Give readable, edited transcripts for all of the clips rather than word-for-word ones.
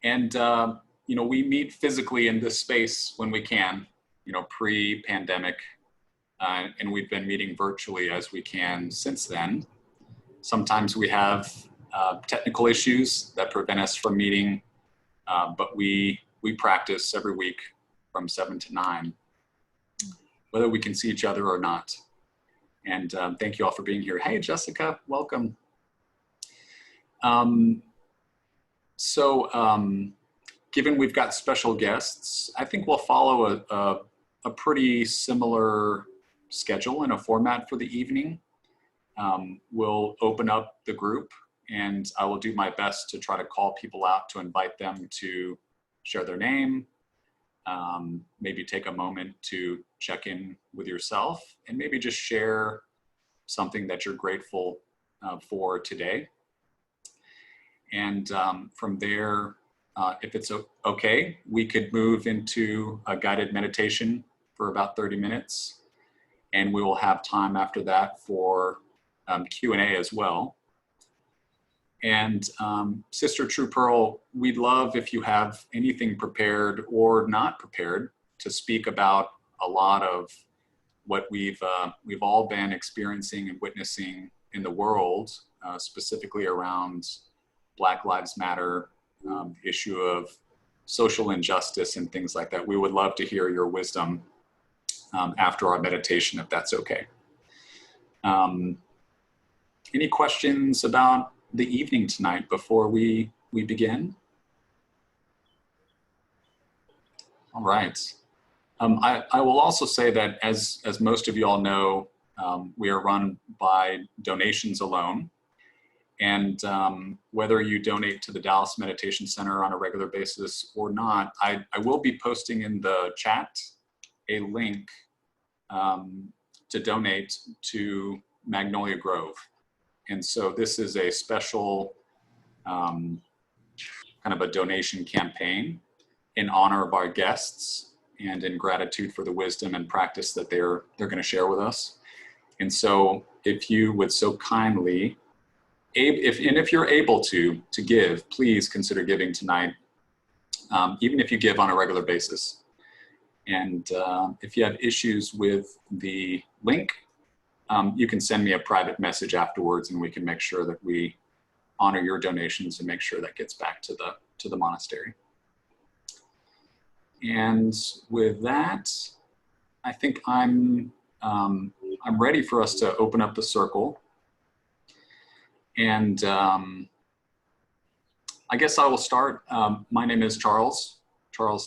And, we meet physically in this space when we can, pre-pandemic, and we've been meeting virtually as we can since then. Sometimes we have technical issues that prevent us from meeting, but we practice every week from 7 to 9, whether we can see each other or not. And thank you all for being here. Hey, Jessica, welcome. Given we've got special guests, I think we'll follow a pretty similar schedule and a format for the evening. We'll open up the group, and I will do my best to try to call people out to invite them to share their name, maybe take a moment to check in with yourself, and maybe just share something that you're grateful for today. And from there, if it's okay, we could move into a guided meditation for about 30 minutes. And we will have time after that for Q&A as well. And Sister True Pearl, we'd love if you have anything prepared or not prepared to speak about a lot of what we've all been experiencing and witnessing in the world, specifically around Black Lives Matter, issue of social injustice and things like that. We would love to hear your wisdom after our meditation, if that's okay. Any questions about the evening tonight before we begin? All right. I will also say that as most of you all know, we are run by donations alone. And whether you donate to the Dallas Meditation Center on a regular basis or not, I will be posting in the chat a link to donate to Magnolia Grove. And so this is a special kind of a donation campaign in honor of our guests and in gratitude for the wisdom and practice that they're going to share with us. And so if you would so kindly, if you're able to give, please consider giving tonight, even if you give on a regular basis. And if you have issues with the link, you can send me a private message afterwards, and we can make sure that we honor your donations and make sure that gets back to the monastery. And with that, I think I'm ready for us to open up the circle. And I guess I will start. My name is Charles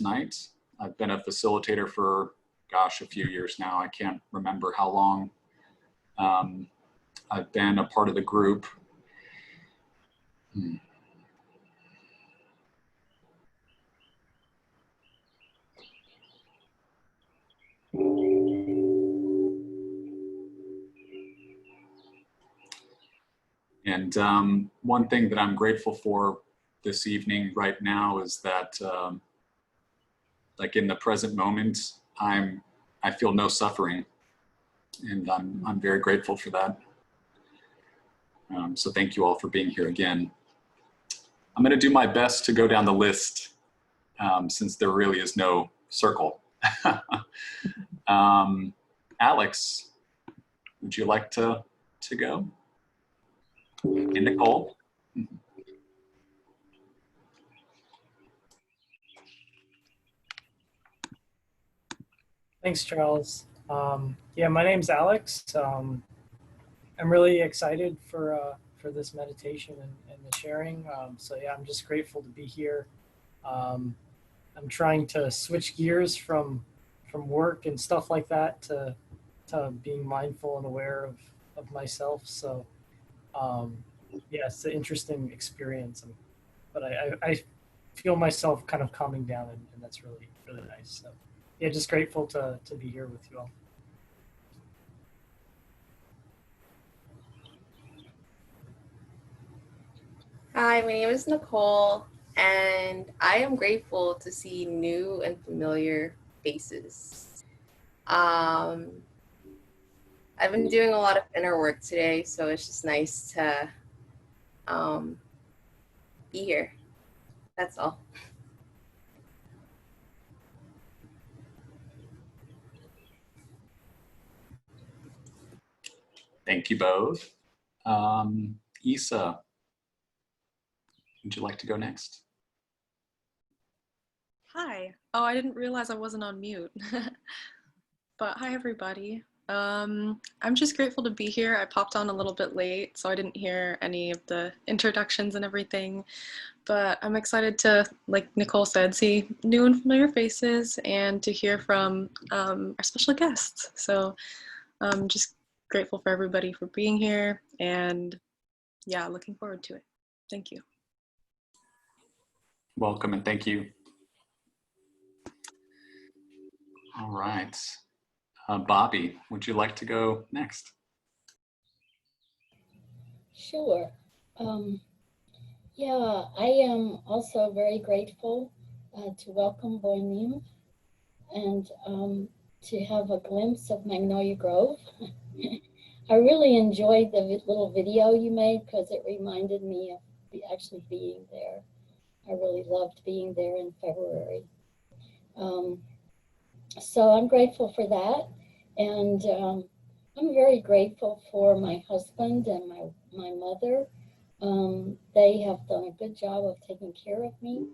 Knight. I've been a facilitator for, gosh, a few years now. I can't remember how long. I've been a part of the group. And one thing that I'm grateful for this evening right now is that like in the present moment, I feel no suffering, and I'm very grateful for that. So thank you all for being here again. I'm going to do my best to go down the list since there really is no circle. Alex, would you like to go? And Nicole? Thanks, Charles. Yeah, my name's Alex. I'm really excited for this meditation and the sharing. So yeah, I'm just grateful to be here. I'm trying to switch gears from work and stuff like that to being mindful and aware of myself. So yeah, it's an interesting experience, but I feel myself kind of calming down, and that's really, really nice. So yeah, just grateful to be here with you all. Hi, my name is Nicole, and I am grateful to see new and familiar faces. I've been doing a lot of inner work today, so it's just nice to be here. That's all. Thank you both. Isa, would you like to go next? Hi. Oh, I didn't realize I wasn't on mute. But hi, everybody. I'm just grateful to be here. I popped on a little bit late, so I didn't hear any of the introductions and everything. But I'm excited to, like Nicole said, see new and familiar faces and to hear from our special guests. So I'm just grateful for everybody for being here, and yeah, looking forward to it. Thank you. Welcome and thank you. All right. Bobby, would you like to go next? Sure. Yeah, I am also very grateful to welcome Boinim and to have a glimpse of Magnolia Grove. I really enjoyed the little video you made because it reminded me of actually being there. I really loved being there in February. So I'm grateful for that. And I'm very grateful for my husband and my mother. They have done a good job of taking care of me.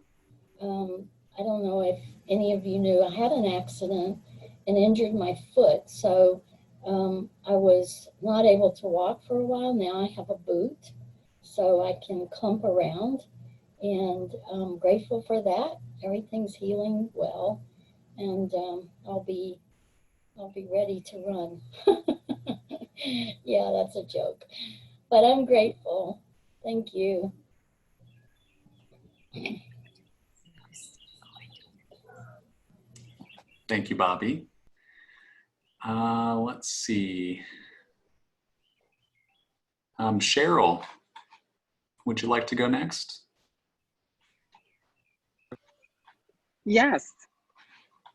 I don't know if any of you knew, I had an accident and injured my foot. So I was not able to walk for a while. Now I have a boot so I can clump around, and I'm grateful for that. Everything's healing well, and I'll be ready to run. Yeah, that's a joke, but I'm grateful. Thank you. Thank you, Bobby. Let's see. Cheryl, would you like to go next? Yes.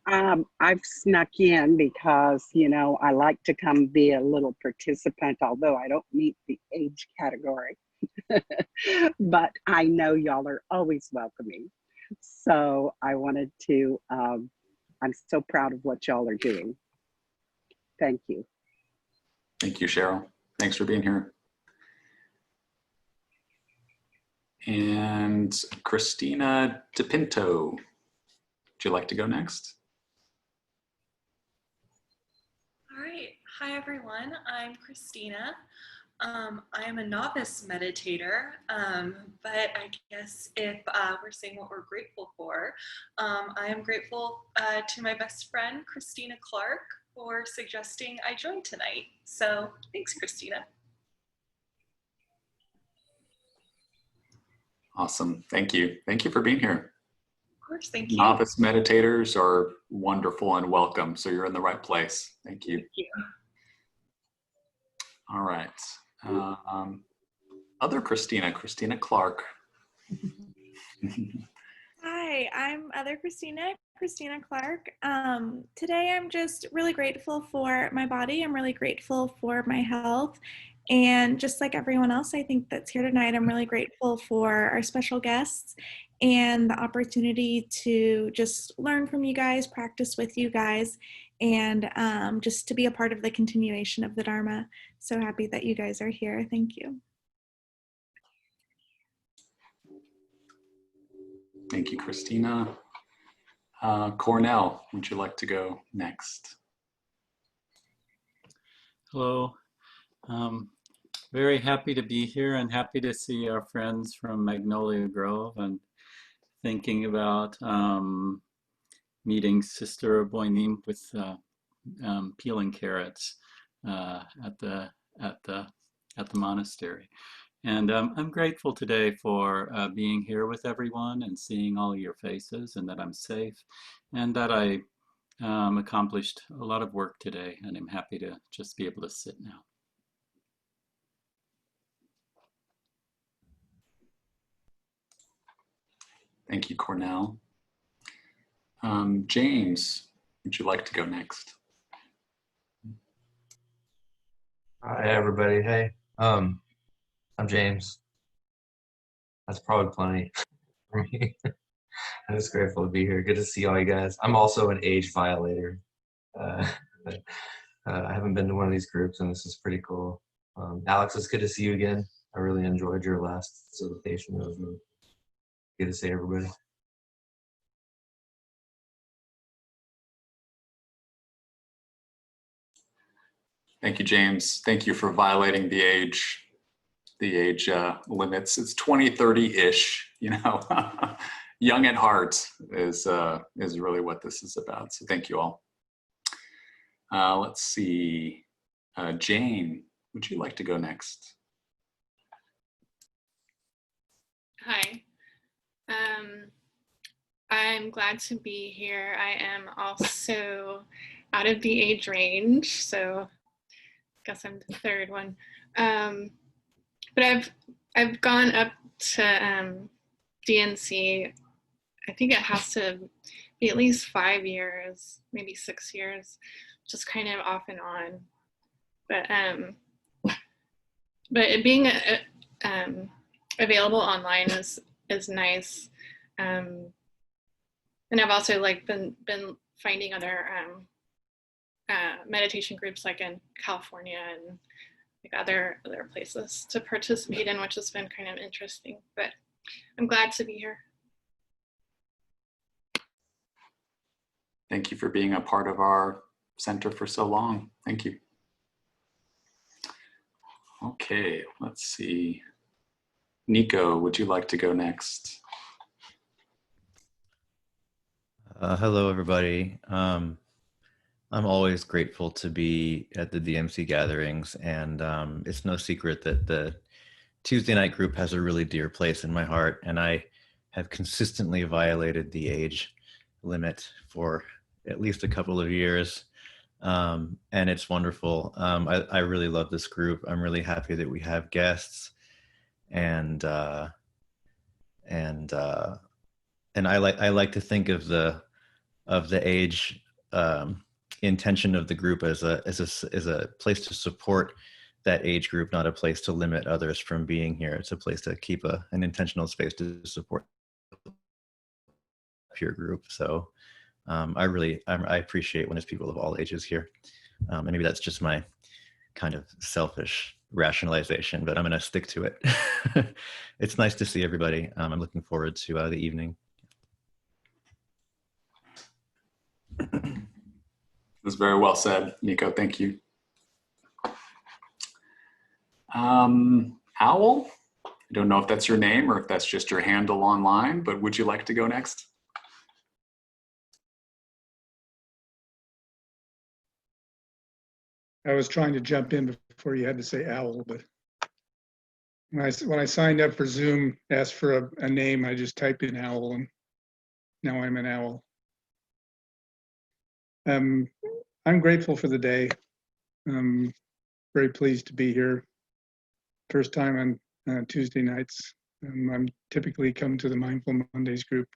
I've snuck in because, you know, I like to come be a little participant, although I don't meet the age category. But I know y'all are always welcoming. So I wanted to, I'm so proud of what y'all are doing. Thank you. Thank you, Cheryl. Thanks for being here. And Christina DePinto, would you like to go next? All right. Hi, everyone. I'm Christina. I am a novice meditator, but I guess if we're saying what we're grateful for, I am grateful to my best friend, Christina Clark, for suggesting I join tonight. So thanks, Christina. Awesome. Thank you. Thank you for being here. Of course, thank you. Novice meditators are wonderful and welcome, so you're in the right place. Thank you. Thank you. All right. Other Christina Clark. Hi, I'm other Christina Clark. Today I'm just really grateful for my body. I'm really grateful for my health. And just like everyone else, I think that's here tonight, I'm really grateful for our special guests and the opportunity to just learn from you guys, practice with you guys, and just to be a part of the continuation of the Dharma. So happy that you guys are here. Thank you. Thank you, Christina. Cornell, would you like to go next? Hello. Very happy to be here and happy to see our friends from Magnolia Grove, and thinking about meeting Sister Boinim with peeling carrots at the monastery. And I'm grateful today for being here with everyone and seeing all your faces, and that I'm safe, and that I accomplished a lot of work today, and I'm happy to just be able to sit now. Thank you, Cornell. James, would you like to go next? Hi, everybody. Hey, I'm James. That's probably plenty. for me. I'm just grateful to be here. Good to see all you guys. I'm also an age violator. But, I haven't been to one of these groups, and this is pretty cool. Alex, it's good to see you again. I really enjoyed your last facilitation. It was really good to see everybody. Thank you, James. Thank you for violating the age limits. It's 20, 30-ish, you know. Young at heart is really what this is about. So thank you all. Let's see. Jane, would you like to go next? Hi. I'm glad to be here. I am also out of the age range, so I guess I'm the third one. But I've gone up to DNC. I think it has to be at least 5 years, maybe 6 years, just kind of off and on. But it being available online is nice. And I've also like been finding other meditation groups like in California and like other places to participate in, which has been kind of interesting. But I'm glad to be here. Thank you for being a part of our center for so long. Thank you. Okay, let's see. Nico, would you like to go next? Hello, everybody. I'm always grateful to be at the DMC gatherings, and it's no secret that the Tuesday night group has a really dear place in my heart, and I have consistently violated the age limit for at least a couple of years, and it's wonderful. I really love this group. I'm really happy that we have guests, and I like to think of the age intention of the group as a place to support that age group, not a place to limit others from being here. It's a place to keep an intentional space to support the peer group. So I appreciate when there's people of all ages here. And maybe that's just my kind of selfish rationalization, but I'm going to stick to it. It's nice to see everybody. I'm looking forward to the evening. It was very well said, Nico. Thank you. Owl, I don't know if that's your name or if that's just your handle online, but would you like to go next? I was trying to jump in before you had to say owl, but when I signed up for Zoom, asked for a name, I just typed in owl, and now I'm an owl. I'm grateful for the day. I'm very pleased to be here. First time on Tuesday nights. I'm typically come to the Mindful Mondays group.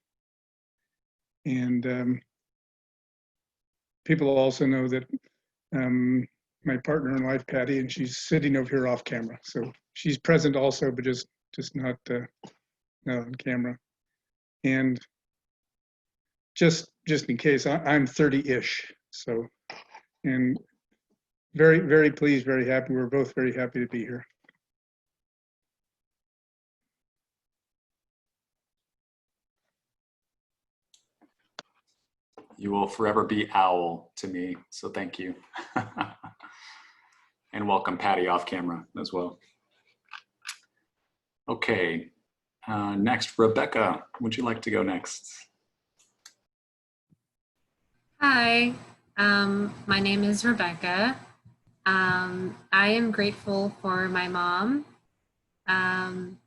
And people also know that my partner in life, Patty, and she's sitting over here off camera. So she's present also, but just not on camera. And just in case, I'm 30-ish. So, and very, very pleased, very happy. We're both very happy to be here. You will forever be owl to me, so thank you. And welcome Patty off camera as well. Okay, next, Rebecca, would you like to go next? Hi, my name is Rebecca. I am grateful for my mom and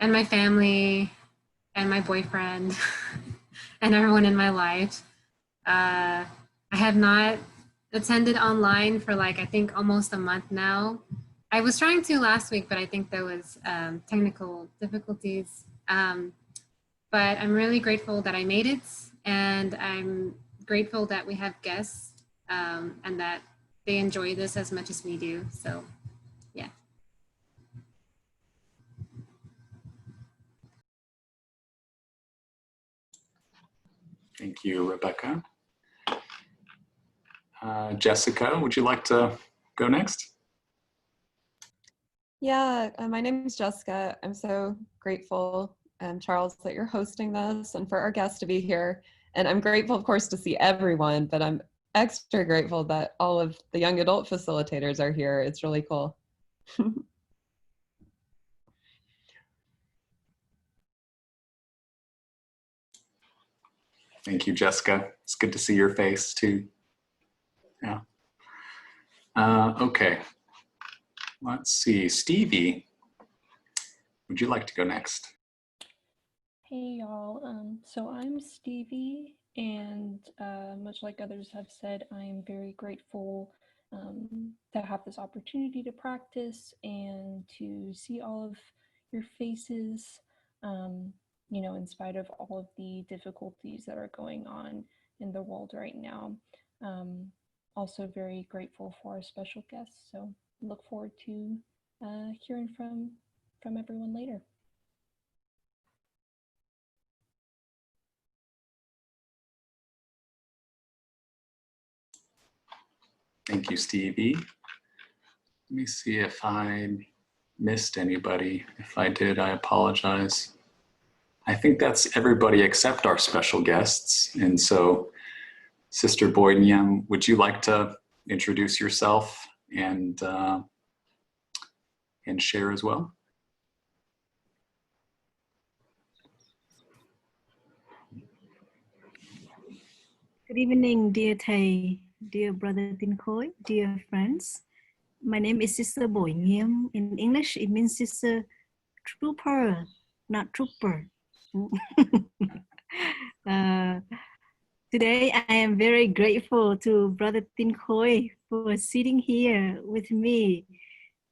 my family and my boyfriend and everyone in my life. I have not attended online for I think almost a month now. I was trying to last week, but I think there was technical difficulties. But I'm really grateful that I made it, and I'm grateful that we have guests and that they enjoy this as much as we do. So yeah. Thank you, Rebecca. Jessica, would you like to go next? Yeah, my name is Jessica. I'm so grateful, Charles, that you're hosting this and for our guests to be here. And I'm grateful, of course, to see everyone, but I'm extra grateful that all of the young adult facilitators are here. It's really cool. Thank you, Jessica. It's good to see your face too. Yeah. Okay. Let's see. Stevie, would you like to go next? Hey y'all, so I'm Stevie, and much like others have said, I am very grateful to have this opportunity to practice and to see all of your faces, you know, in spite of all of the difficulties that are going on in the world right now. Also very grateful for our special guests, so look forward to hearing from everyone later. Thank you, Stevie. Let me see if I missed anybody. If I did, I apologize. I think that's everybody except our special guests. And so, Sister Boydnyam, would you like to introduce yourself and share as well? Good evening, dear Thầy, dear Brother Tin Khối, dear friends. My name is Sister Bội Nghiêm. In English, it means Sister Trooper, not Trooper. Today, I am very grateful to Brother Tin Khối for sitting here with me.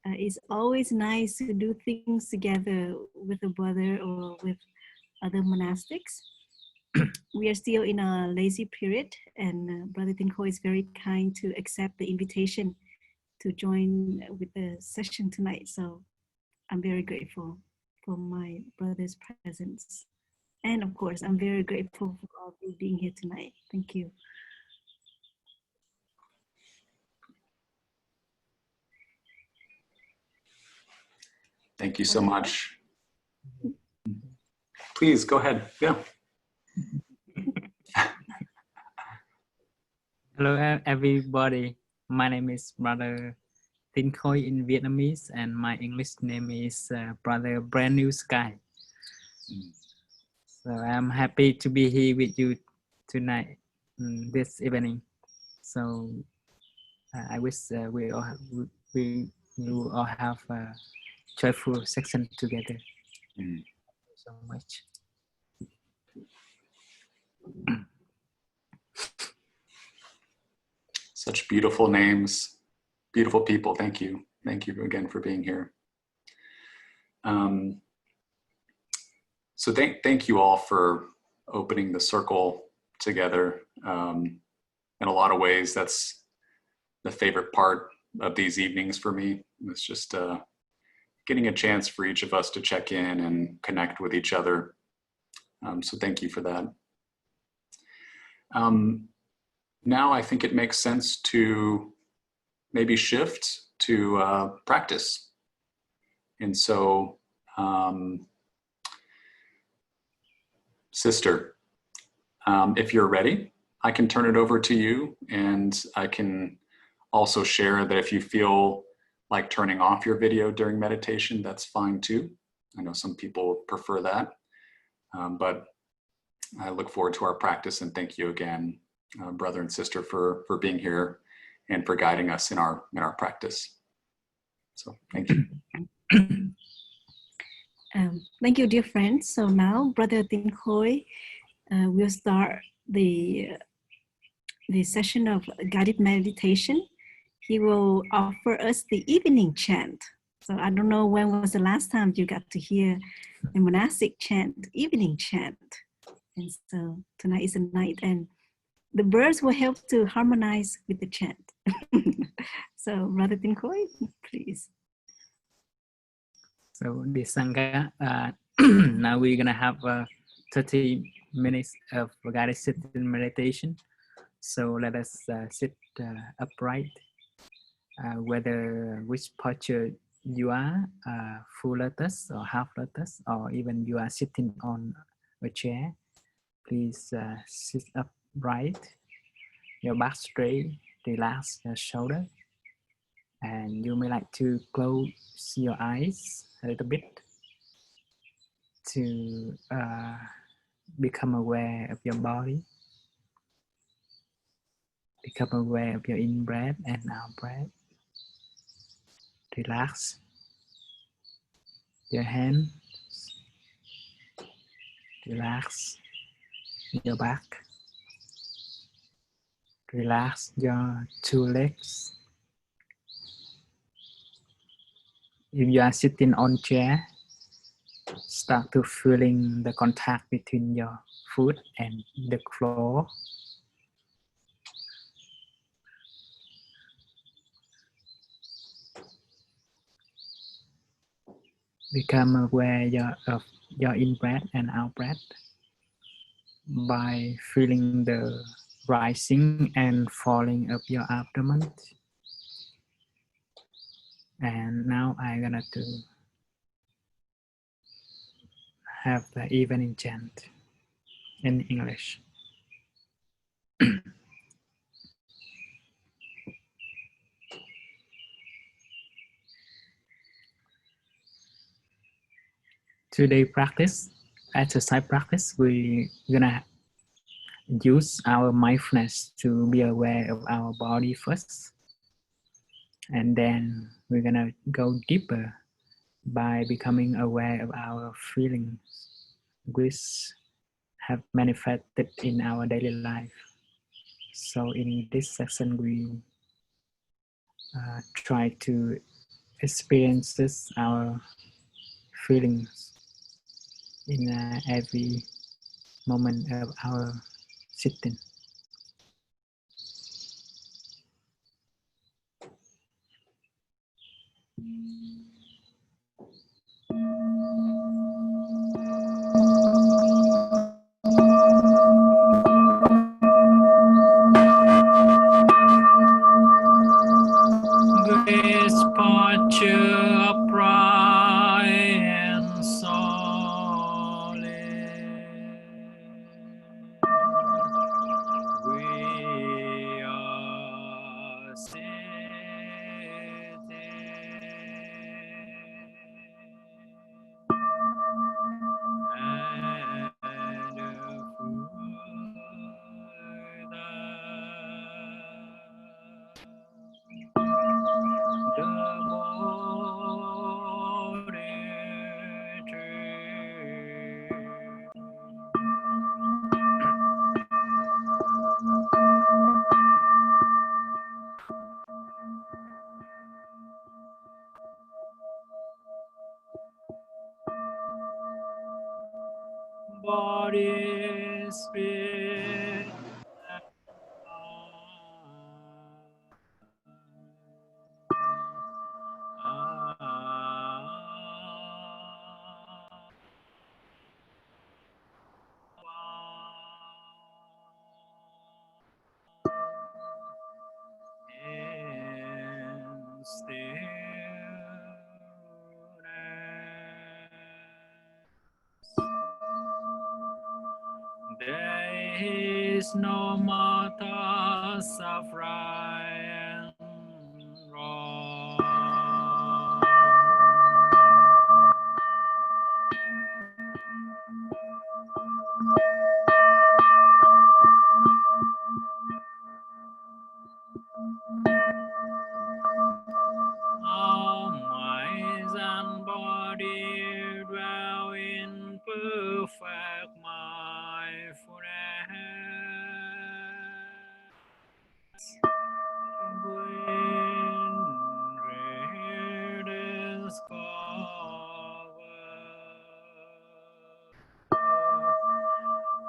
It's always nice to do things together with a brother or with other monastics. We are still in a lazy period, and Brother Tin Khối is very kind to accept the invitation to join with the session tonight. So I'm very grateful for my brother's presence. And of course, I'm very grateful for all of you being here tonight. Thank you. Thank you so much. Please go ahead. Yeah. Hello everybody, my name is Brother Tin Khối in Vietnamese, and my English name is Brother Brand New Sky. So I'm happy to be here with you tonight, this evening. So I wish we will all have a joyful session together. Thank you so much. Such beautiful names, beautiful people. Thank you. Thank you again for being here. So thank you all for opening the circle together. In a lot of ways, that's the favorite part of these evenings for me. It's just getting a chance for each of us to check in and connect with each other. So thank you for that. Now I think it makes sense to maybe shift to practice. And so, Sister, if you're ready, I can turn it over to you, and I can also share that if you feel like turning off your video during meditation, that's fine too. I know some people prefer that, but I look forward to our practice, and thank you again, brother and sister, for being here and for guiding us in our practice. So thank you. Thank you, dear friends. So now Brother Tin Khối will start the session of guided meditation. He will offer us the evening chant. So I don't know when was the last time you got to hear the monastic chant, evening chant. And so tonight is the night, and the birds will help to harmonize with the chant. So Brother Tin Khối, please. So the Sangha, now we're gonna have 30 minutes of guided sitting meditation. So let us sit upright, whether which posture you are, full lotus or half lotus, or even you are sitting on a chair. Please sit upright, your back straight, relax your shoulder, and you may like to close your eyes a little bit to become aware of your body, become aware of your in breath and out breath. Relax your hands, relax your back, relax your two legs. If you are sitting on chair, start to feeling the contact between your foot and the floor. Become aware of your in-breath and out-breath by feeling the rising and falling of your abdomen. And now I'm gonna to have the evening chant in English. Today practice, exercise practice, we're gonna use our mindfulness to be aware of our body first. And then we're gonna go deeper by becoming aware of our feelings, which have manifested in our daily life. So in this session, we try to experience our feelings in every moment of our sitting. Grace posture upright and solid. We are sitting. Body, spirit, and still. There is no more thoughts of right and wrong. All minds and body dwell in perfect mindfulness. When red is covered,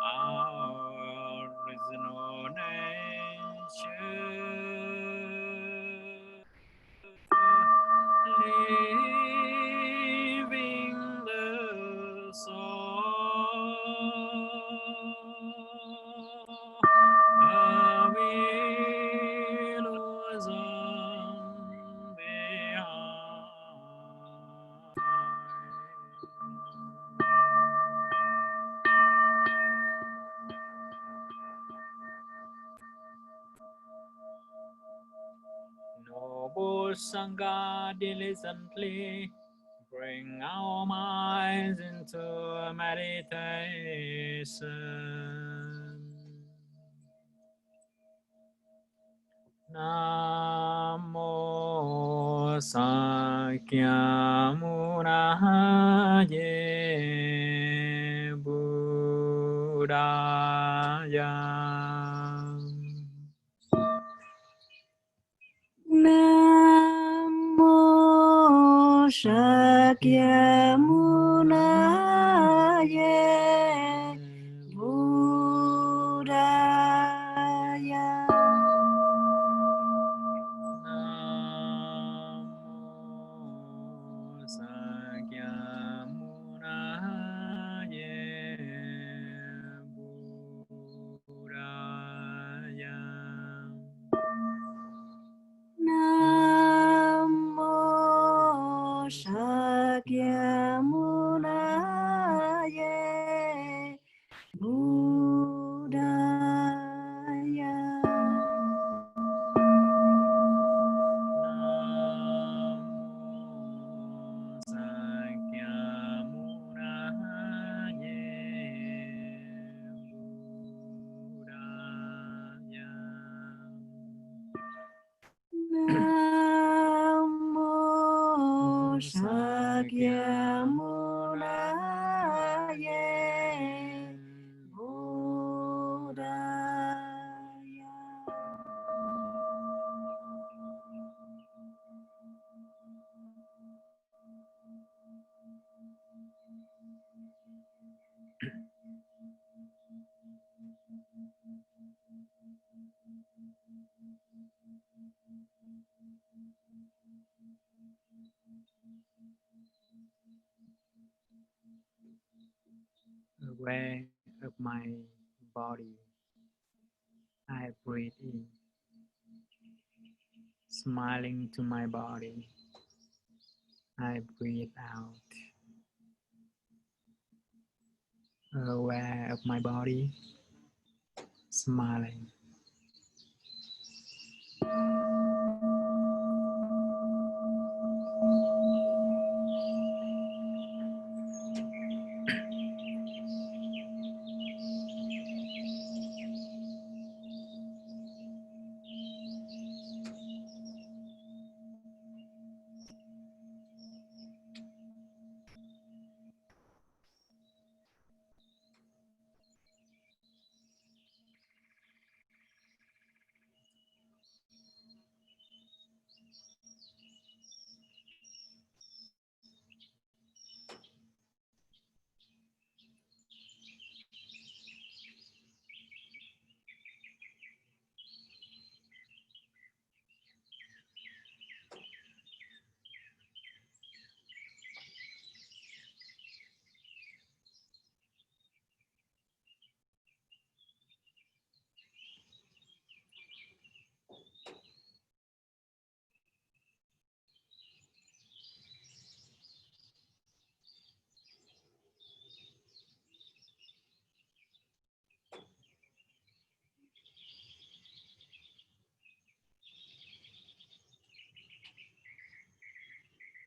our original nature, leaving the soul. Noble Sangha diligently bring our minds into meditation. Namo Sakyamuni Buddhaya. Namo Shakyamuni Buddhaya. Namo Shakyamuni Buddhaya. Namo Shakyamuni Buddhaya. Aware of my body, I breathe in, smiling to my body. I breathe out. Aware of my body, smiling.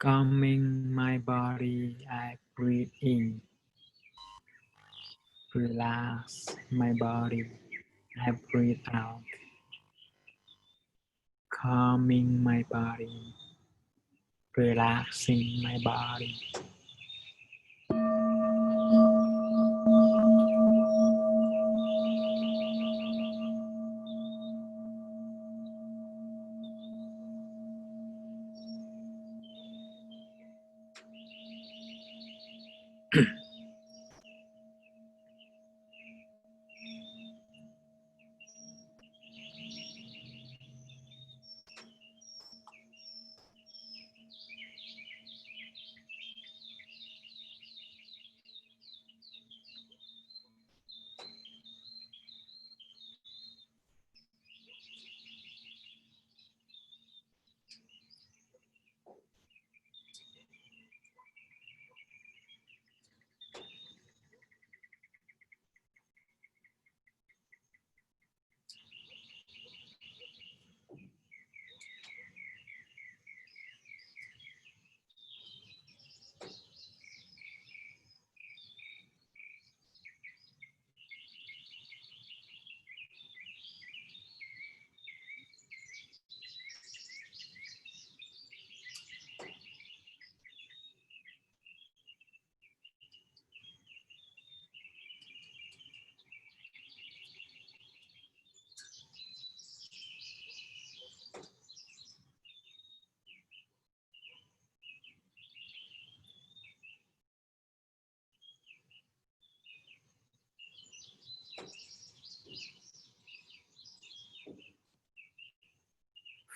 Calming my body, I breathe in. Relax my body, I breathe out. Calming my body, relaxing my body.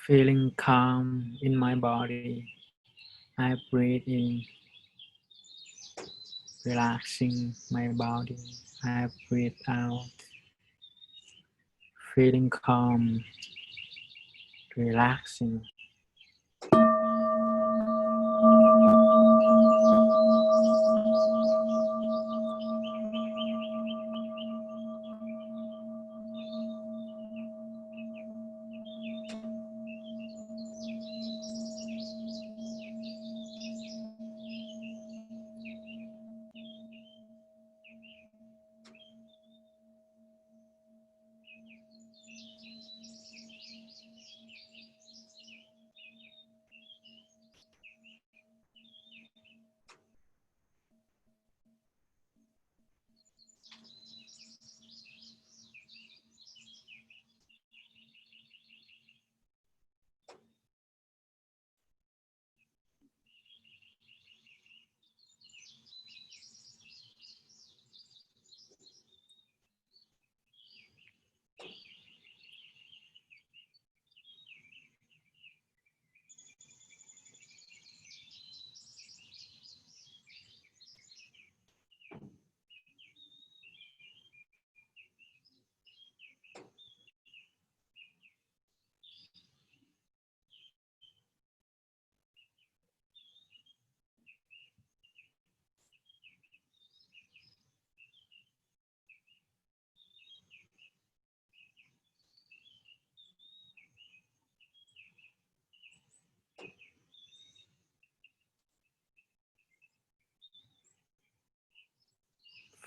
Feeling calm in my body. I breathe in, relaxing my body. I breathe out, feeling calm, relaxing.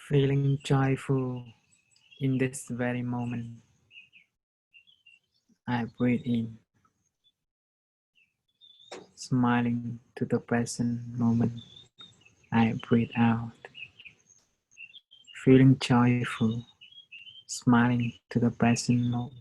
Feeling joyful in this very moment. I breathe in, smiling to the present moment. I breathe out, feeling joyful, smiling to the present moment.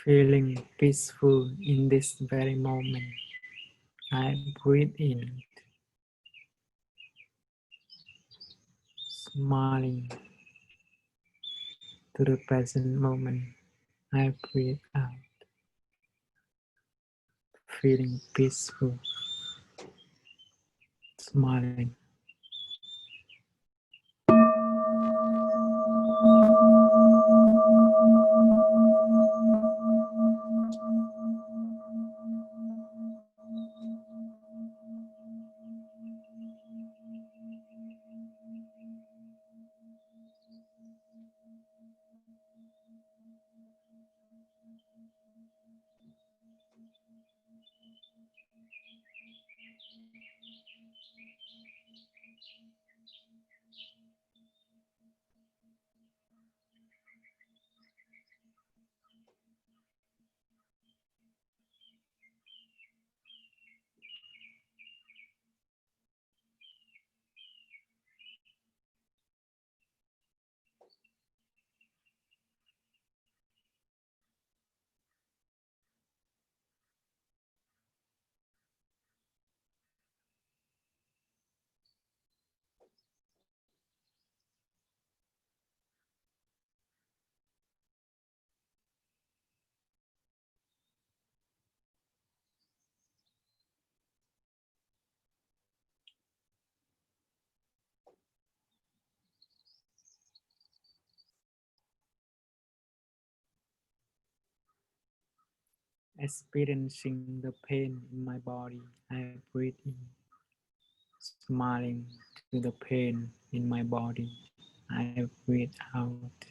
Feeling peaceful in this very moment. I breathe in, smiling to the present moment. I breathe out, feeling peaceful, smiling. experiencing the pain in my body. I breathe in, smiling to the pain in my body. I breathe out,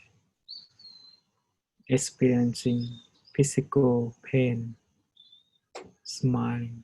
experiencing physical pain, smiling.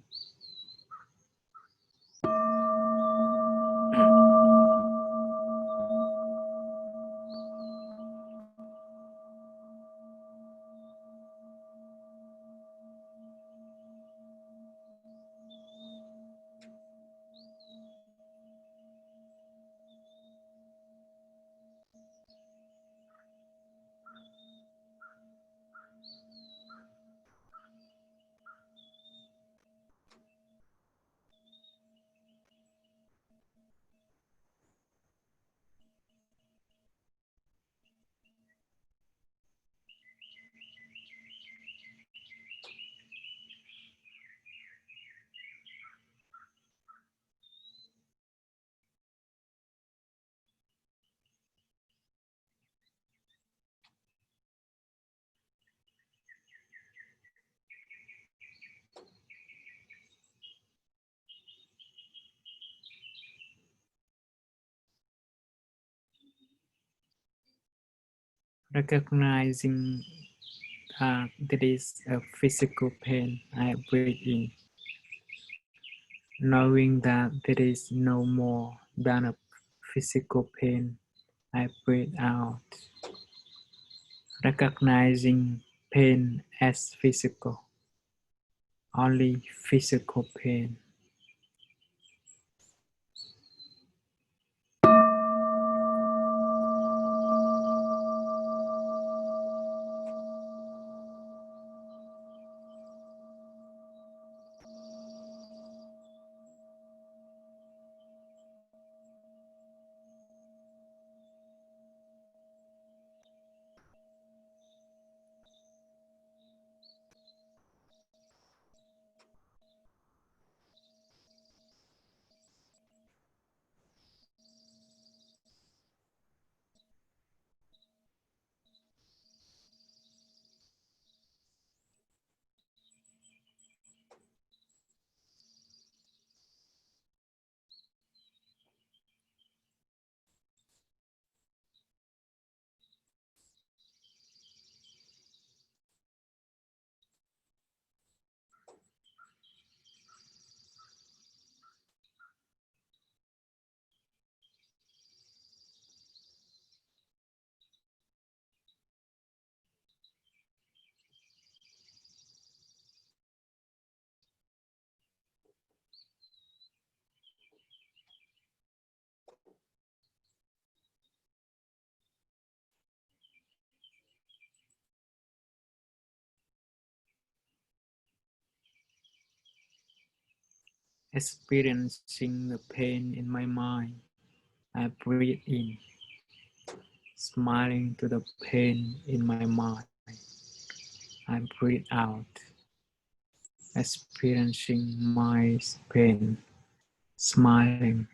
Recognizing that there is a physical pain, I breathe in, knowing that there is no more than a physical pain, I breathe out, recognizing pain as physical, only physical pain. Experiencing the pain in my mind, I breathe in, smiling to the pain in my mind. I breathe out, experiencing my pain, smiling.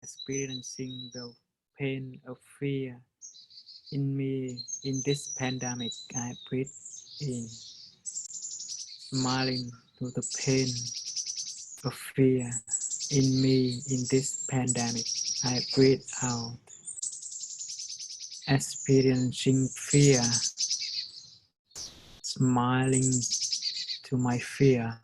experiencing the pain of fear in me in this pandemic. I breathe in, smiling to the pain of fear in me in this pandemic. I breathe out, experiencing fear, smiling to my fear.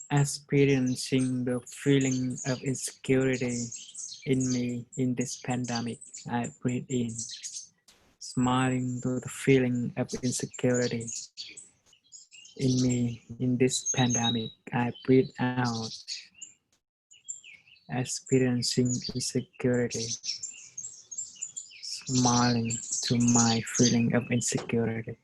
Experiencing the feeling of insecurity in me in this pandemic. I breathe in, smiling to the feeling of insecurity in me in this pandemic. I breathe out, experiencing insecurity, smiling to my feeling of insecurity.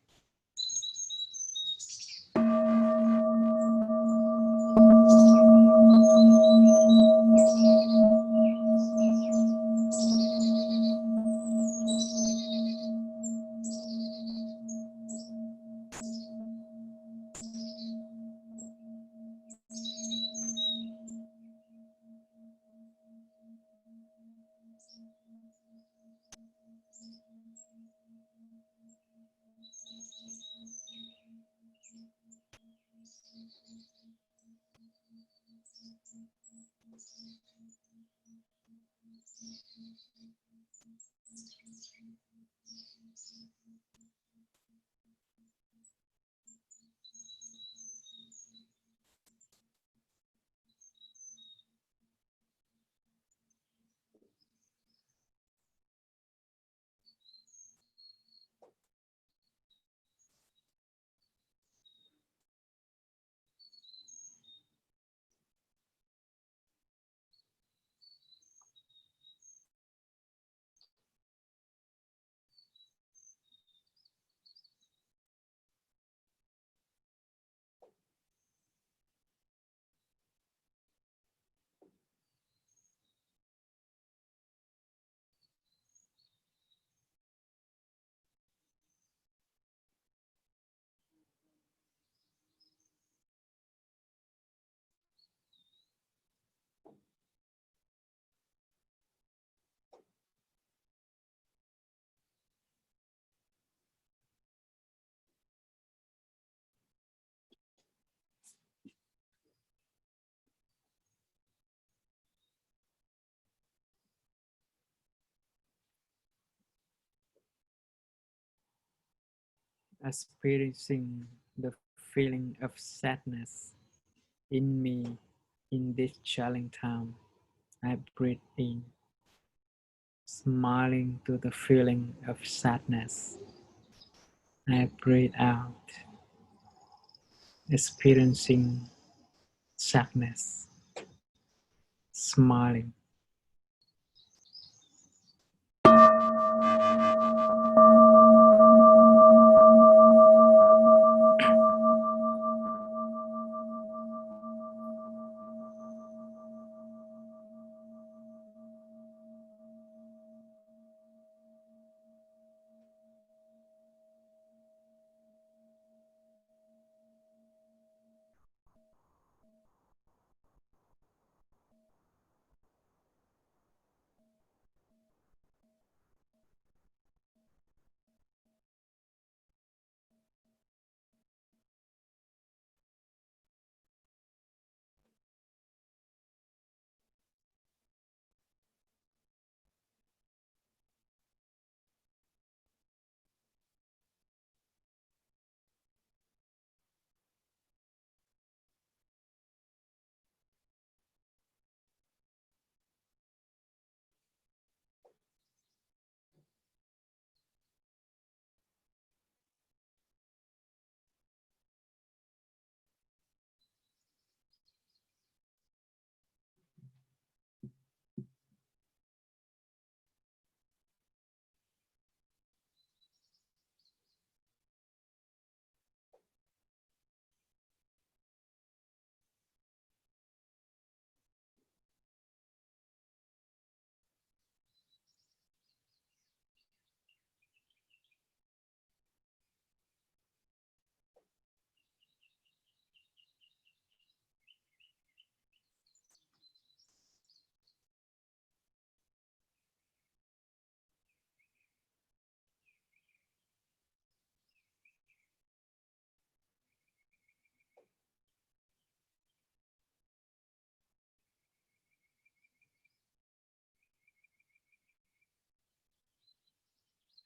Experiencing the feeling of sadness in me in this challenging time. I breathe in, smiling to the feeling of sadness. I breathe out, experiencing sadness, smiling.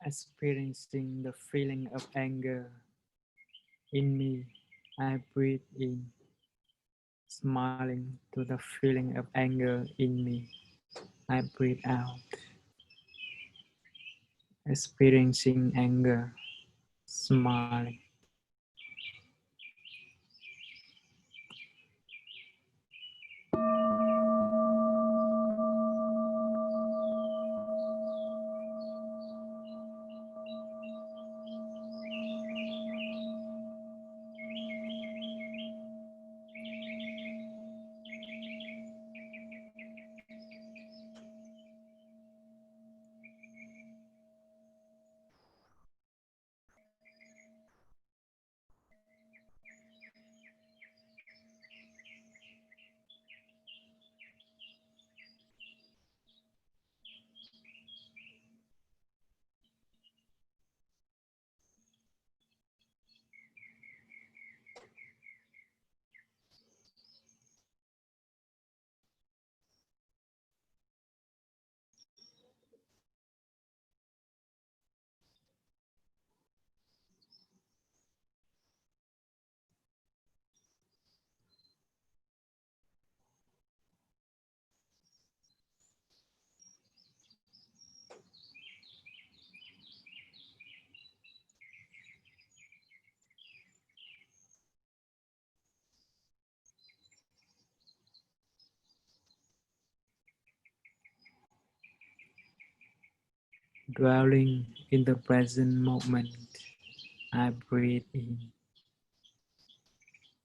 experiencing the feeling of anger in me. I breathe in, smiling to the feeling of anger in me. I breathe out, experiencing anger, smiling. Dwelling in the present moment, I breathe in,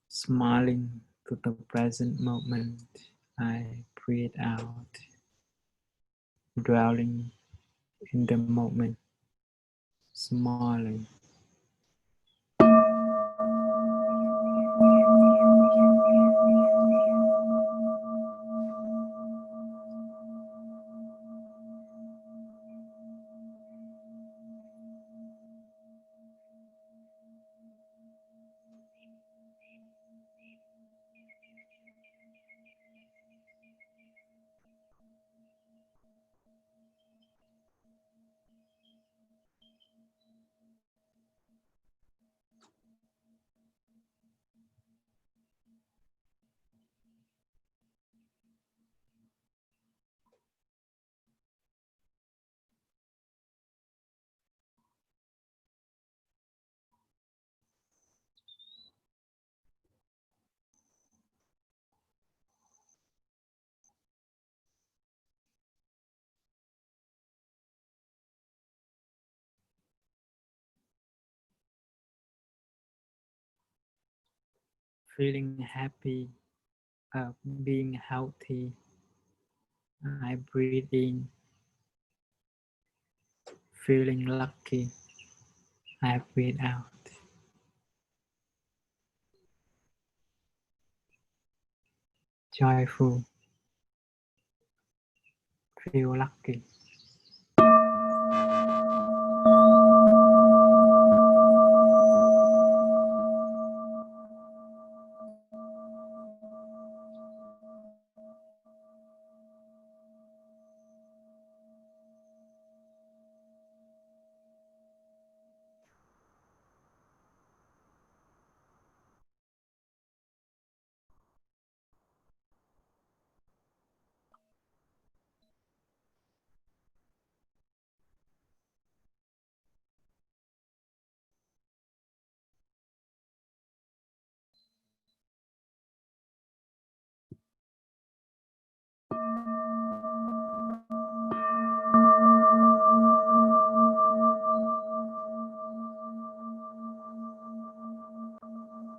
smiling to the present moment, I breathe out, dwelling in the moment, smiling. Feeling happy of being healthy, I breathe in. Feeling lucky, I breathe out. Joyful, feel lucky.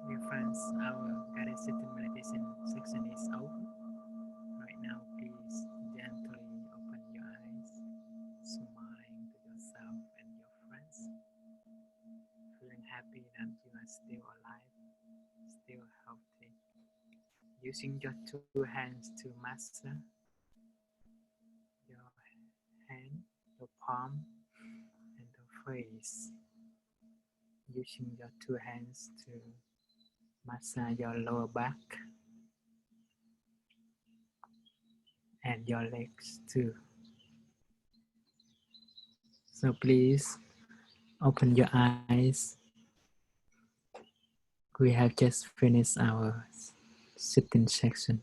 Dear friends, our guided sitting meditation section is over. Right now, please gently open your eyes, smiling to yourself and your friends, feeling happy that you are still alive, still healthy. Using your two hands to massage your hand, your palm, and the face. Using your two hands to massage your lower back and your legs too. So please open your eyes. We have just finished our sitting section.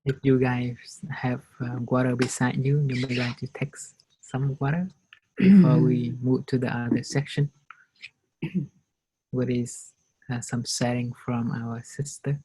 If you guys have water beside you, you may like to take some water before we move to the other section, where is some sharing from our sister.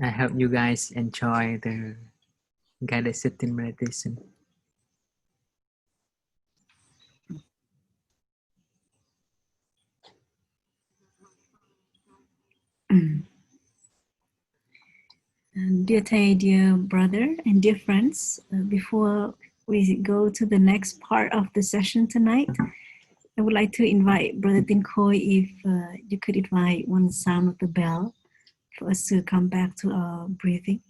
I hope you guys enjoy the guided sitting meditation. Dear Tay, dear brother, and dear friends, before we go to the next part of the session tonight, I would like to invite Brother Tin Khoi if you could invite one sound of the bell for us to come back to our breathing.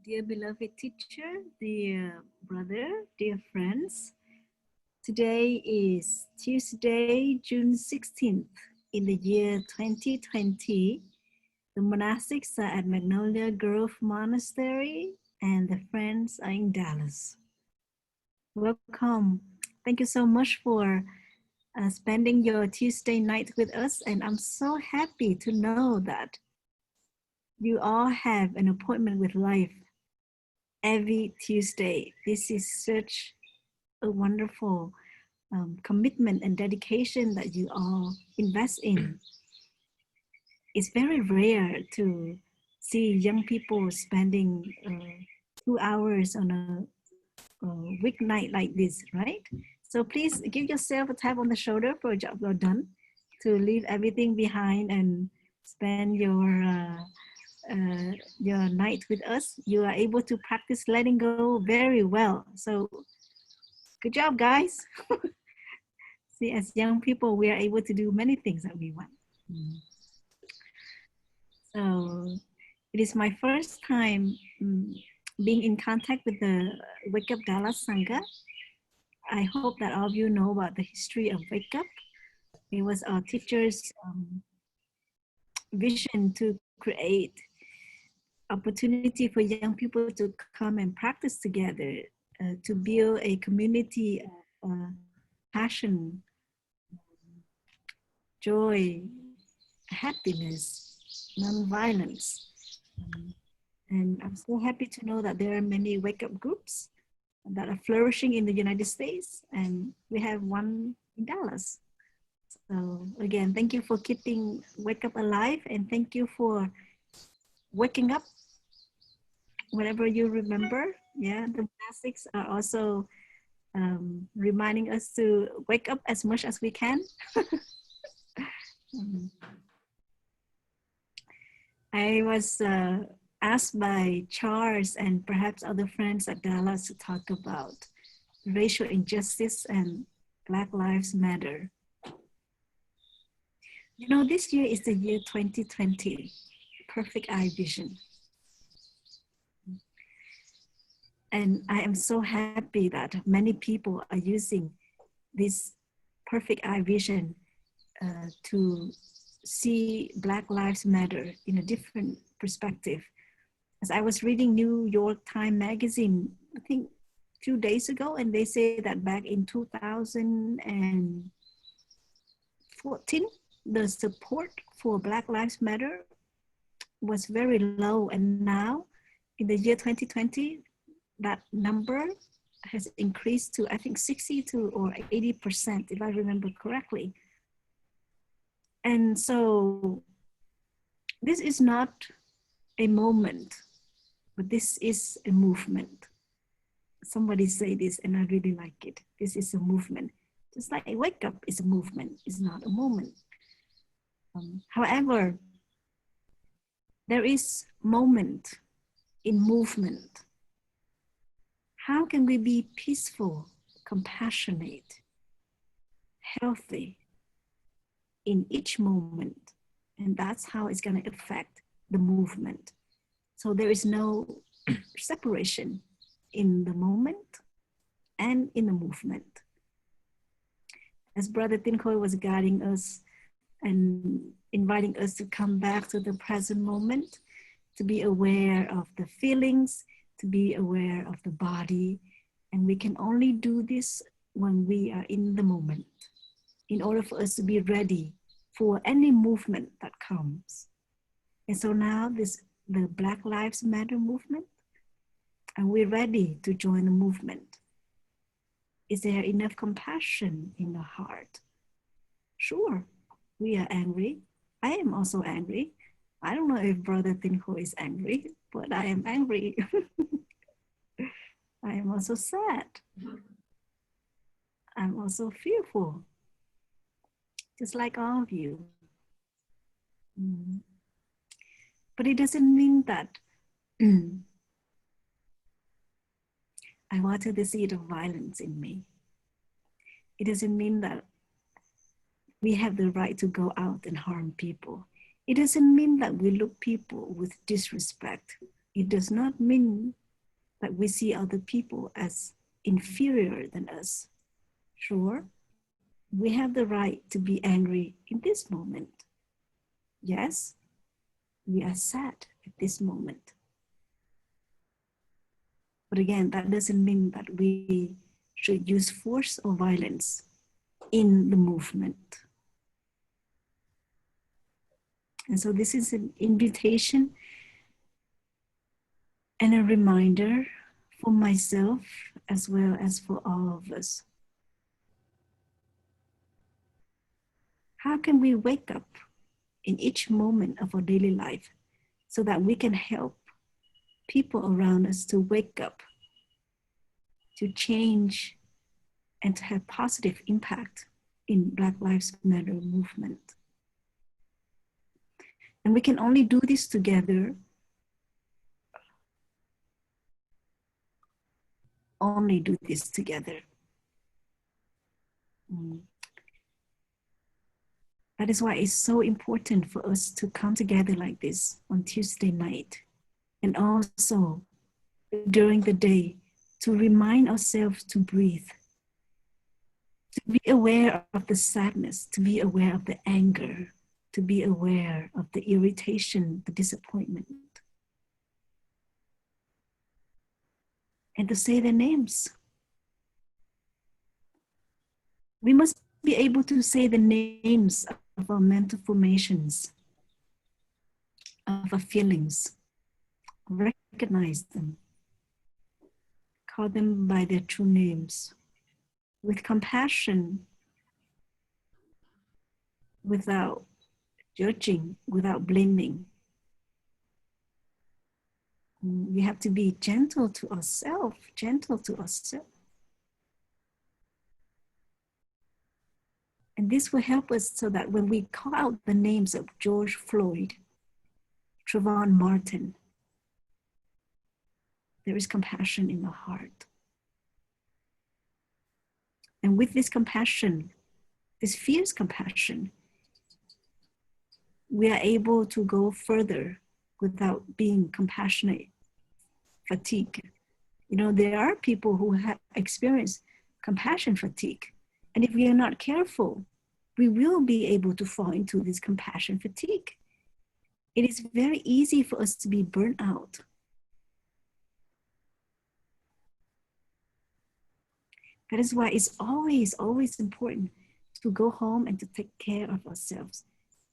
Dear beloved teacher, dear brother, dear friends, today is Tuesday, June 16th in the year 2020. The monastics are at Magnolia Grove Monastery and the friends are in Dallas. Welcome. Thank you so much for spending your Tuesday night with us, and I'm so happy to know that you all have an appointment with life every Tuesday. This is such a wonderful commitment and dedication that you all invest in. It's very rare to see young people spending 2 hours on a weeknight like this, right? So please give yourself a tap on the shoulder for a job well done, to leave everything behind and spend your night with us. You are able to practice letting go very well. So good job, guys. See, as young people, we are able to do many things that we want. So it is my first time being in contact with the Wake Up Dallas Sangha. I hope that all of you know about the history of Wake Up. It was our teacher's vision to create opportunity for young people to come and practice together, to build a community of passion, joy, happiness, non-violence. And I'm so happy to know that there are many wake-up groups that are flourishing in the United States, and we have one in Dallas. So again, thank you for keeping Wake Up alive, and thank you for waking up whenever you remember. Yeah, the monastics are also reminding us to wake up as much as we can. I was asked by Charles and perhaps other friends at Dallas to talk about racial injustice and Black Lives Matter. You know, this year is the year 2020, perfect eye vision. And I am so happy that many people are using this perfect eye vision to see Black Lives Matter in a different perspective. As I was reading New York Times Magazine, I think 2 days ago, and they say that back in 2014, the support for Black Lives Matter was very low. And now in the year 2020, that number has increased to, I think, 60 to or 80%, if I remember correctly. And so this is not a moment, but this is a movement. Somebody say this, and I really like it. This is a movement. Just like a wake up is a movement, it's not a moment. However, there is moment in movement. How can we be peaceful, compassionate, healthy in each moment? And that's how it's going to affect the movement. So there is no separation in the moment and in the movement. As Brother Tinkoy was guiding us and inviting us to come back to the present moment, to be aware of the feelings, to be aware of the body. And we can only do this when we are in the moment, in order for us to be ready for any movement that comes. And so now the Black Lives Matter movement, are we ready to join the movement? Is there enough compassion in the heart? Sure, we are angry. I am also angry. I don't know if Brother Tinho is angry, but I am angry. I am also sad. I'm also fearful, just like all of you. But it doesn't mean that I water the seed of violence in me. It doesn't mean that we have the right to go out and harm people. It doesn't mean that we look people with disrespect. It does not mean that we see other people as inferior than us. Sure, we have the right to be angry in this moment. Yes, we are sad at this moment. But again, that doesn't mean that we should use force or violence in the movement. And so this is an invitation and a reminder for myself as well as for all of us. How can we wake up in each moment of our daily life so that we can help people around us to wake up, to change, and to have positive impact in Black Lives Matter movement? And we can only do this together, only do this together. That is why it's so important for us to come together like this on Tuesday night, and also during the day, to remind ourselves to breathe, to be aware of the sadness, to be aware of the anger, to be aware of the irritation, the disappointment, and to say their names. We must be able to say the names of our mental formations, of our feelings, recognize them, call them by their true names, with compassion, without judging, without blaming. We have to be gentle to ourselves, gentle to ourselves. And this will help us so that when we call out the names of George Floyd, Trayvon Martin, there is compassion in the heart. And with this compassion, this fierce compassion, we are able to go further without being compassionate fatigue. You know, there are people who have experienced compassion fatigue. And if we are not careful, we will be able to fall into this compassion fatigue. It is very easy for us to be burnt out. That is why it's always, always important to go home and to take care of ourselves,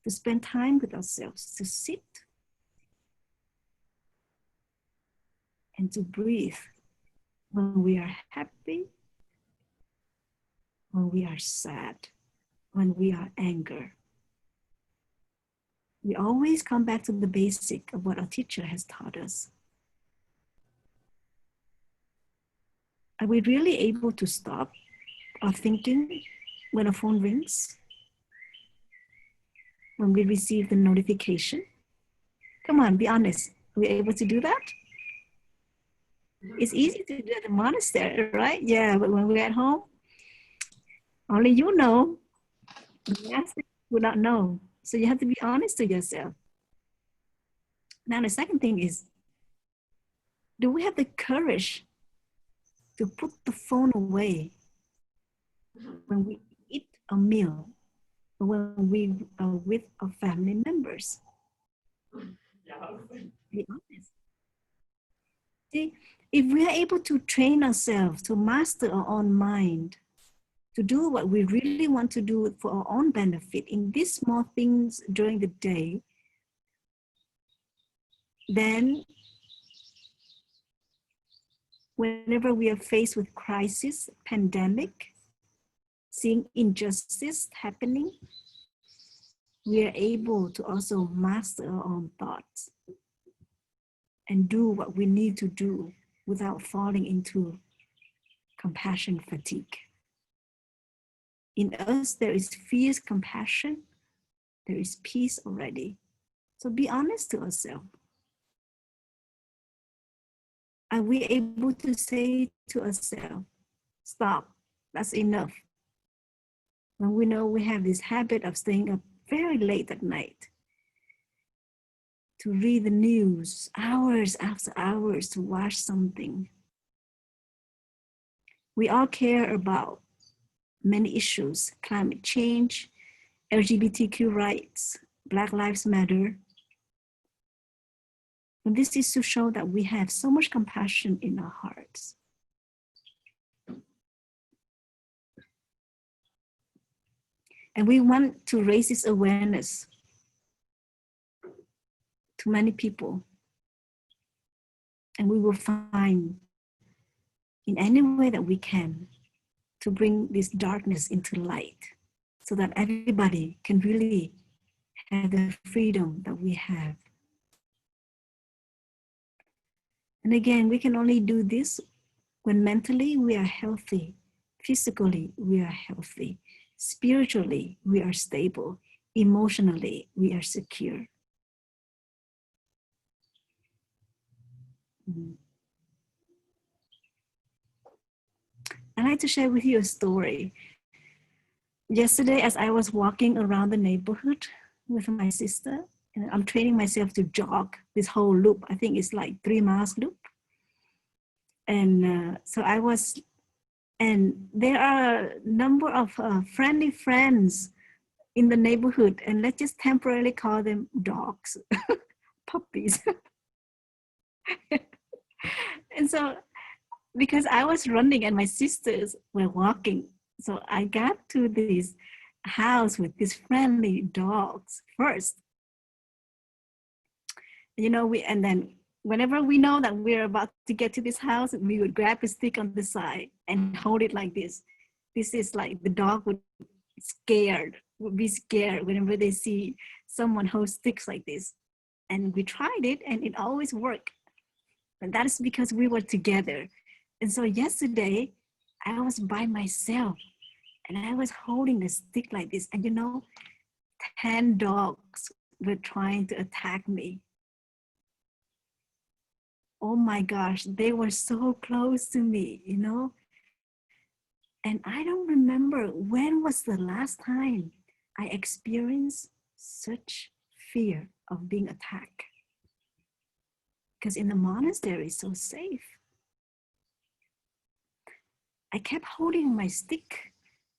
to spend time with ourselves, to sit and to breathe when we are happy, when we are sad, when we are angry. We always come back to the basic of what our teacher has taught us. Are we really able to stop our thinking when a phone rings? When we receive the notification? Come on, be honest. Are we able to do that? It's easy to do at the monastery, right? Yeah, but when we're at home, only you know. The master would not know. So you have to be honest to yourself. Now the second thing is, do we have the courage to put the phone away when we eat a meal or when we are with our family members? Be honest. See, if we are able to train ourselves to master our own mind, to do what we really want to do for our own benefit in these small things during the day, then whenever we are faced with crisis, pandemic, seeing injustice happening, we are able to also master our own thoughts and do what we need to do without falling into compassion fatigue. In us, there is fierce compassion, there is peace already. So be honest to ourselves. Are we able to say to ourselves, stop, that's enough? When we know we have this habit of staying up very late at night to read the news, hours after hours to watch something. We all care about many issues: climate change, LGBTQ rights, Black Lives Matter. And this is to show that we have so much compassion in our hearts. And we want to raise this awareness to many people. And we will find in any way that we can to bring this darkness into light so that everybody can really have the freedom that we have. And again, we can only do this when mentally we are healthy, physically we are healthy, spiritually we are stable, emotionally we are secure. I'd like to share with you a story. Yesterday, as I was walking around the neighborhood with my sister, and I'm training myself to jog this whole loop. I think it's like 3 miles loop. And so I was, and there are a number of friendly friends in the neighborhood, and let's just temporarily call them dogs, puppies. And so, because I was running and my sisters were walking, so I got to this house with these friendly dogs first. You know, and then whenever we know that we're about to get to this house, we would grab a stick on the side and hold it like this. This is like the dog would be scared whenever they see someone hold sticks like this. And we tried it and it always worked. And that is because we were together. And so yesterday, I was by myself and I was holding a stick like this. And you know, 10 dogs were trying to attack me. Oh my gosh, they were so close to me, you know? And I don't remember when was the last time I experienced such fear of being attacked. Because in the monastery, it's so safe. I kept holding my stick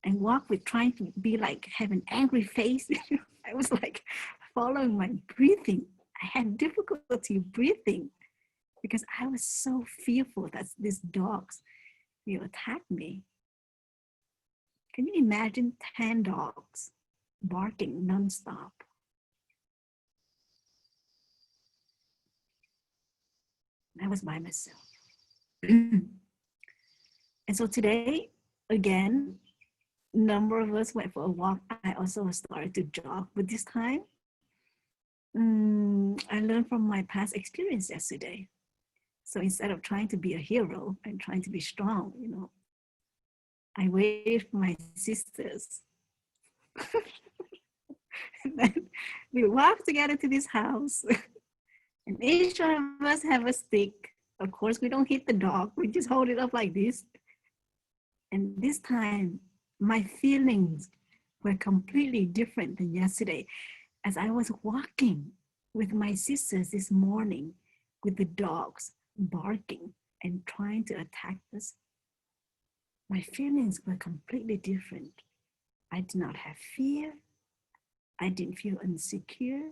and walk with trying to be like, have an angry face. I was like following my breathing. I had difficulty breathing because I was so fearful that these dogs will attack me. Can you imagine 10 dogs barking nonstop? I was by myself. And so today, again, number of us went for a walk. I also started to jog, but this time, I learned from my past experience yesterday. So instead of trying to be a hero and trying to be strong, you know, I waved my sisters. And then we walked together to this house. And each one of us have a stick. Of course, we don't hit the dog. We just hold it up like this. And this time, my feelings were completely different than yesterday. As I was walking with my sisters this morning, with the dogs barking and trying to attack us, my feelings were completely different. I did not have fear. I didn't feel insecure.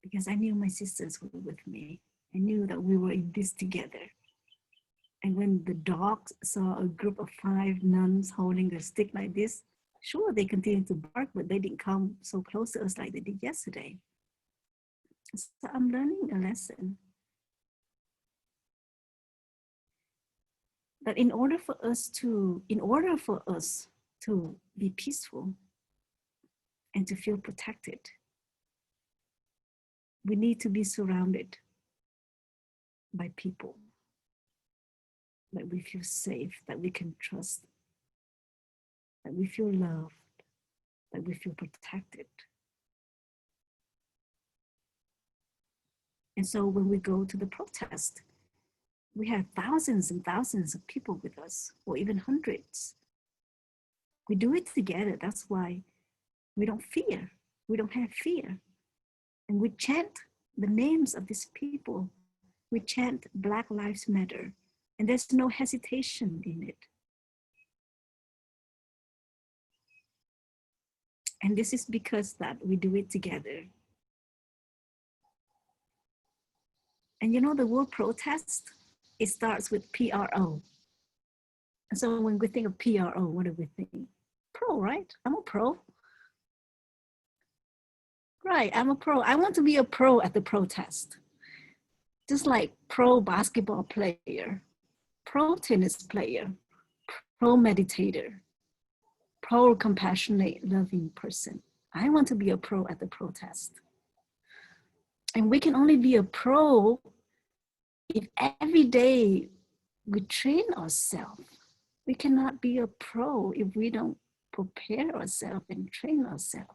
Because I knew my sisters were with me. I knew that we were in this together. And when the dogs saw a group of 5 nuns holding a stick like this, sure, they continued to bark, but they didn't come so close to us like they did yesterday. So I'm learning a lesson. That in order for us to be peaceful and to feel protected, we need to be surrounded by people that we feel safe, that we can trust, that we feel loved, that we feel protected. And so when we go to the protest, we have thousands and thousands of people with us, or even hundreds. We do it together. That's why we don't fear. We don't have fear. And we chant the names of these people. We chant Black Lives Matter. And there's no hesitation in it. And this is because that we do it together. And you know, the word protest, it starts with PRO. And so when we think of PRO, what do we think? Pro, right? I'm a pro. Right, I'm a pro. I want to be a pro at the protest. Just like pro basketball player, pro tennis player, pro meditator, pro compassionate, loving person. I want to be a pro at the protest. And we can only be a pro if every day we train ourselves. We cannot be a pro if we don't prepare ourselves and train ourselves.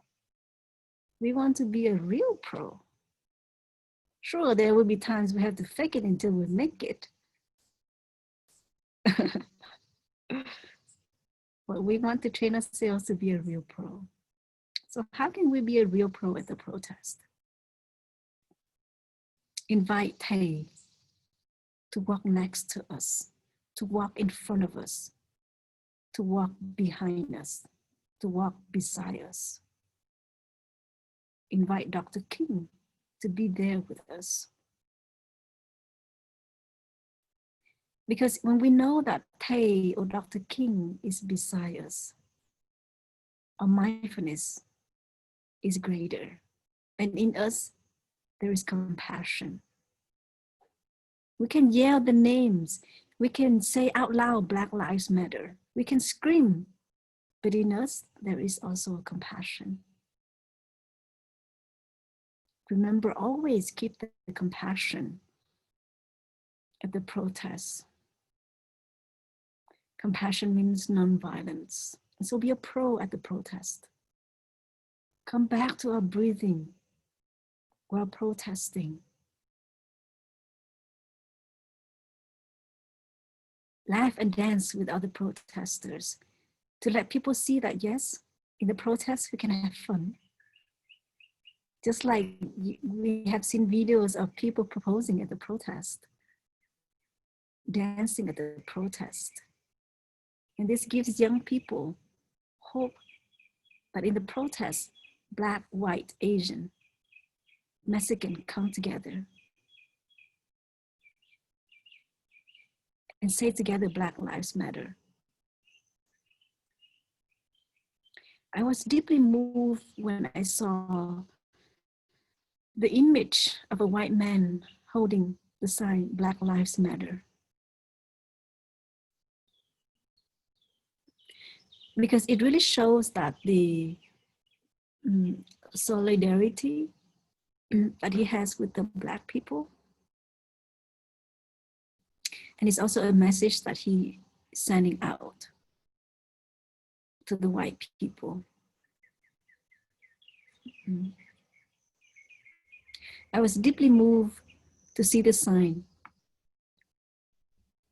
We want to be a real pro. Sure, there will be times we have to fake it until we make it. But we want to train ourselves to be a real pro. So how can we be a real pro at the protest? Invite Tay to walk next to us, to walk in front of us, to walk behind us, to walk beside us. Invite Dr. King to be there with us. Because when we know that Tay or Dr. King is beside us, our mindfulness is greater. And in us, there is compassion. We can yell the names. We can say out loud, Black Lives Matter. We can scream. But in us, there is also a compassion. Remember, always keep the compassion at the protests. Compassion means nonviolence. And so be a pro at the protest. Come back to our breathing while protesting. Laugh and dance with other protesters to let people see that, yes, In the protest, we can have fun. Just like we have seen videos of people proposing at the protest, dancing at the protest. And this gives young people hope that in the protest, Black, white, Asian, Mexican come together and say together, Black Lives Matter. I was deeply moved when I saw the image of a white man holding the sign, Black Lives Matter. Because it really shows that the solidarity that he has with the Black people. And it's also a message that he is sending out to the white people. I was deeply moved to see the sign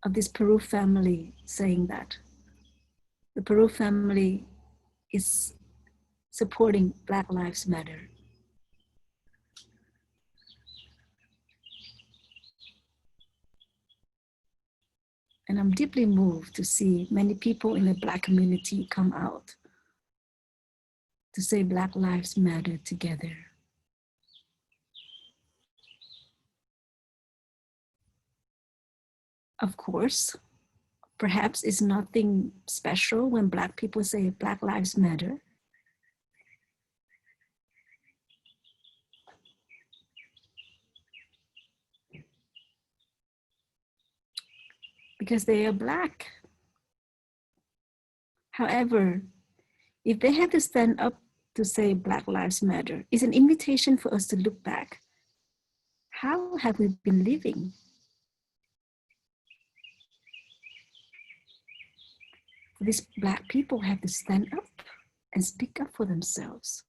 of this Peru family saying that the Peru family is supporting Black Lives Matter. And I'm deeply moved to see many people in the Black community come out to say Black Lives Matter together. Of course, perhaps it's nothing special when Black people say Black Lives Matter. Because they are Black. However, if they have to stand up to say Black Lives Matter, it's an invitation for us to look back. How have we been living? These Black people have to stand up and speak up for themselves.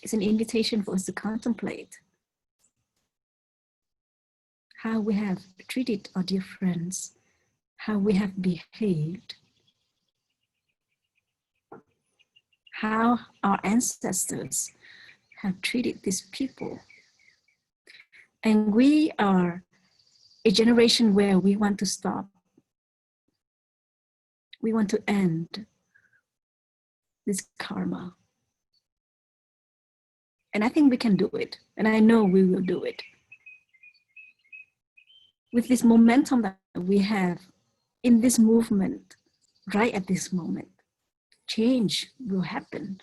It's an invitation for us to contemplate how we have treated our dear friends, how we have behaved, how our ancestors have treated these people. And we are a generation where we want to stop. We want to end this karma. And I think we can do it. And I know we will do it. With this momentum that we have in this movement, right at this moment, change will happen.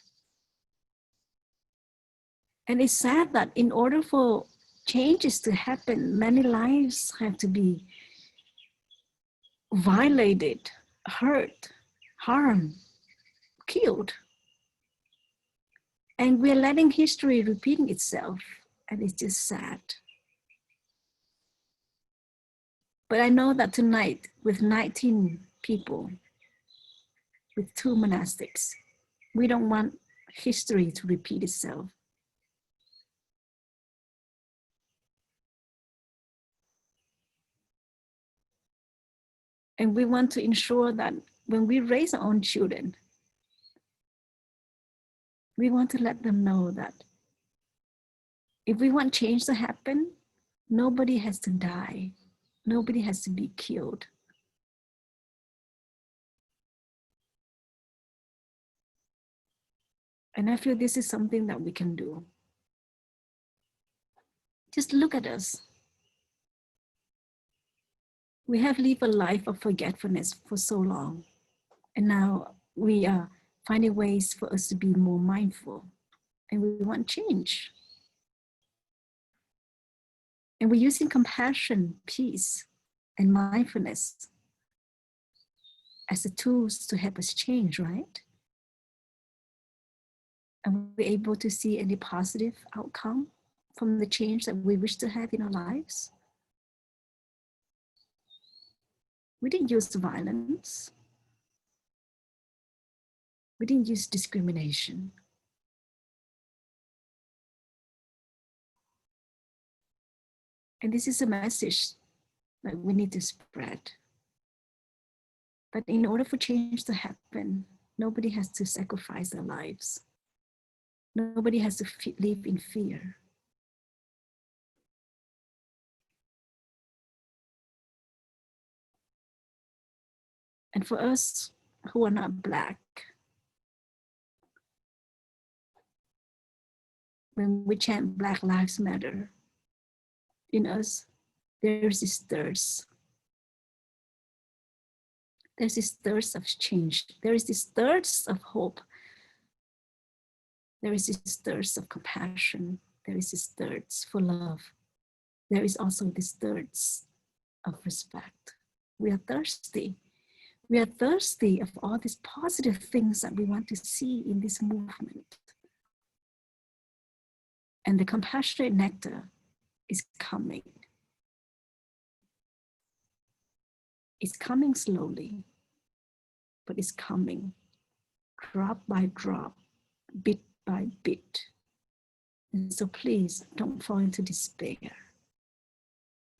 And it's sad that in order for changes to happen, many lives have to be violated, hurt, harmed, killed. And we're letting history repeating itself, and it's just sad. But I know that tonight, with 19 people, with 2 monastics, we don't want history to repeat itself. And we want to ensure that when we raise our own children, we want to let them know that if we want change to happen, nobody has to die. Nobody has to be killed. And I feel this is something that we can do. Just look at us. We have lived a life of forgetfulness for so long. And now we are finding ways for us to be more mindful. And we want change. And we're using compassion, peace, and mindfulness as the tools to help us change, right? And we're able to see any positive outcome from the change that we wish to have in our lives. We didn't use violence. We didn't use discrimination. And this is a message that we need to spread. But in order for change to happen, nobody has to sacrifice their lives. Nobody has to live in fear. And for us who are not Black, when we chant Black Lives Matter, in us, there's this thirst. There's this thirst of change. There is this thirst of hope. There is this thirst of compassion. There is this thirst for love. There is also this thirst of respect. We are thirsty. We are thirsty of all these positive things that we want to see in this movement. And the compassionate nectar is coming. It's coming slowly, but it's coming drop by drop, bit by bit. And so please don't fall into despair.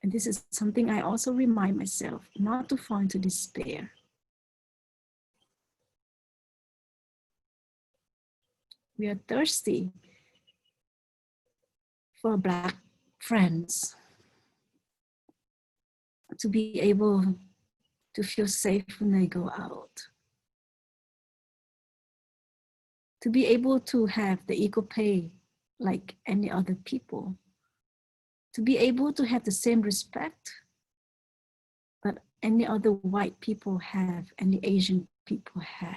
And this is something I also remind myself, not to fall into despair. We are thirsty for Black friends to be able to feel safe when they go out, to be able to have the equal pay like any other people, to be able to have the same respect that any other white people have, any Asian people have.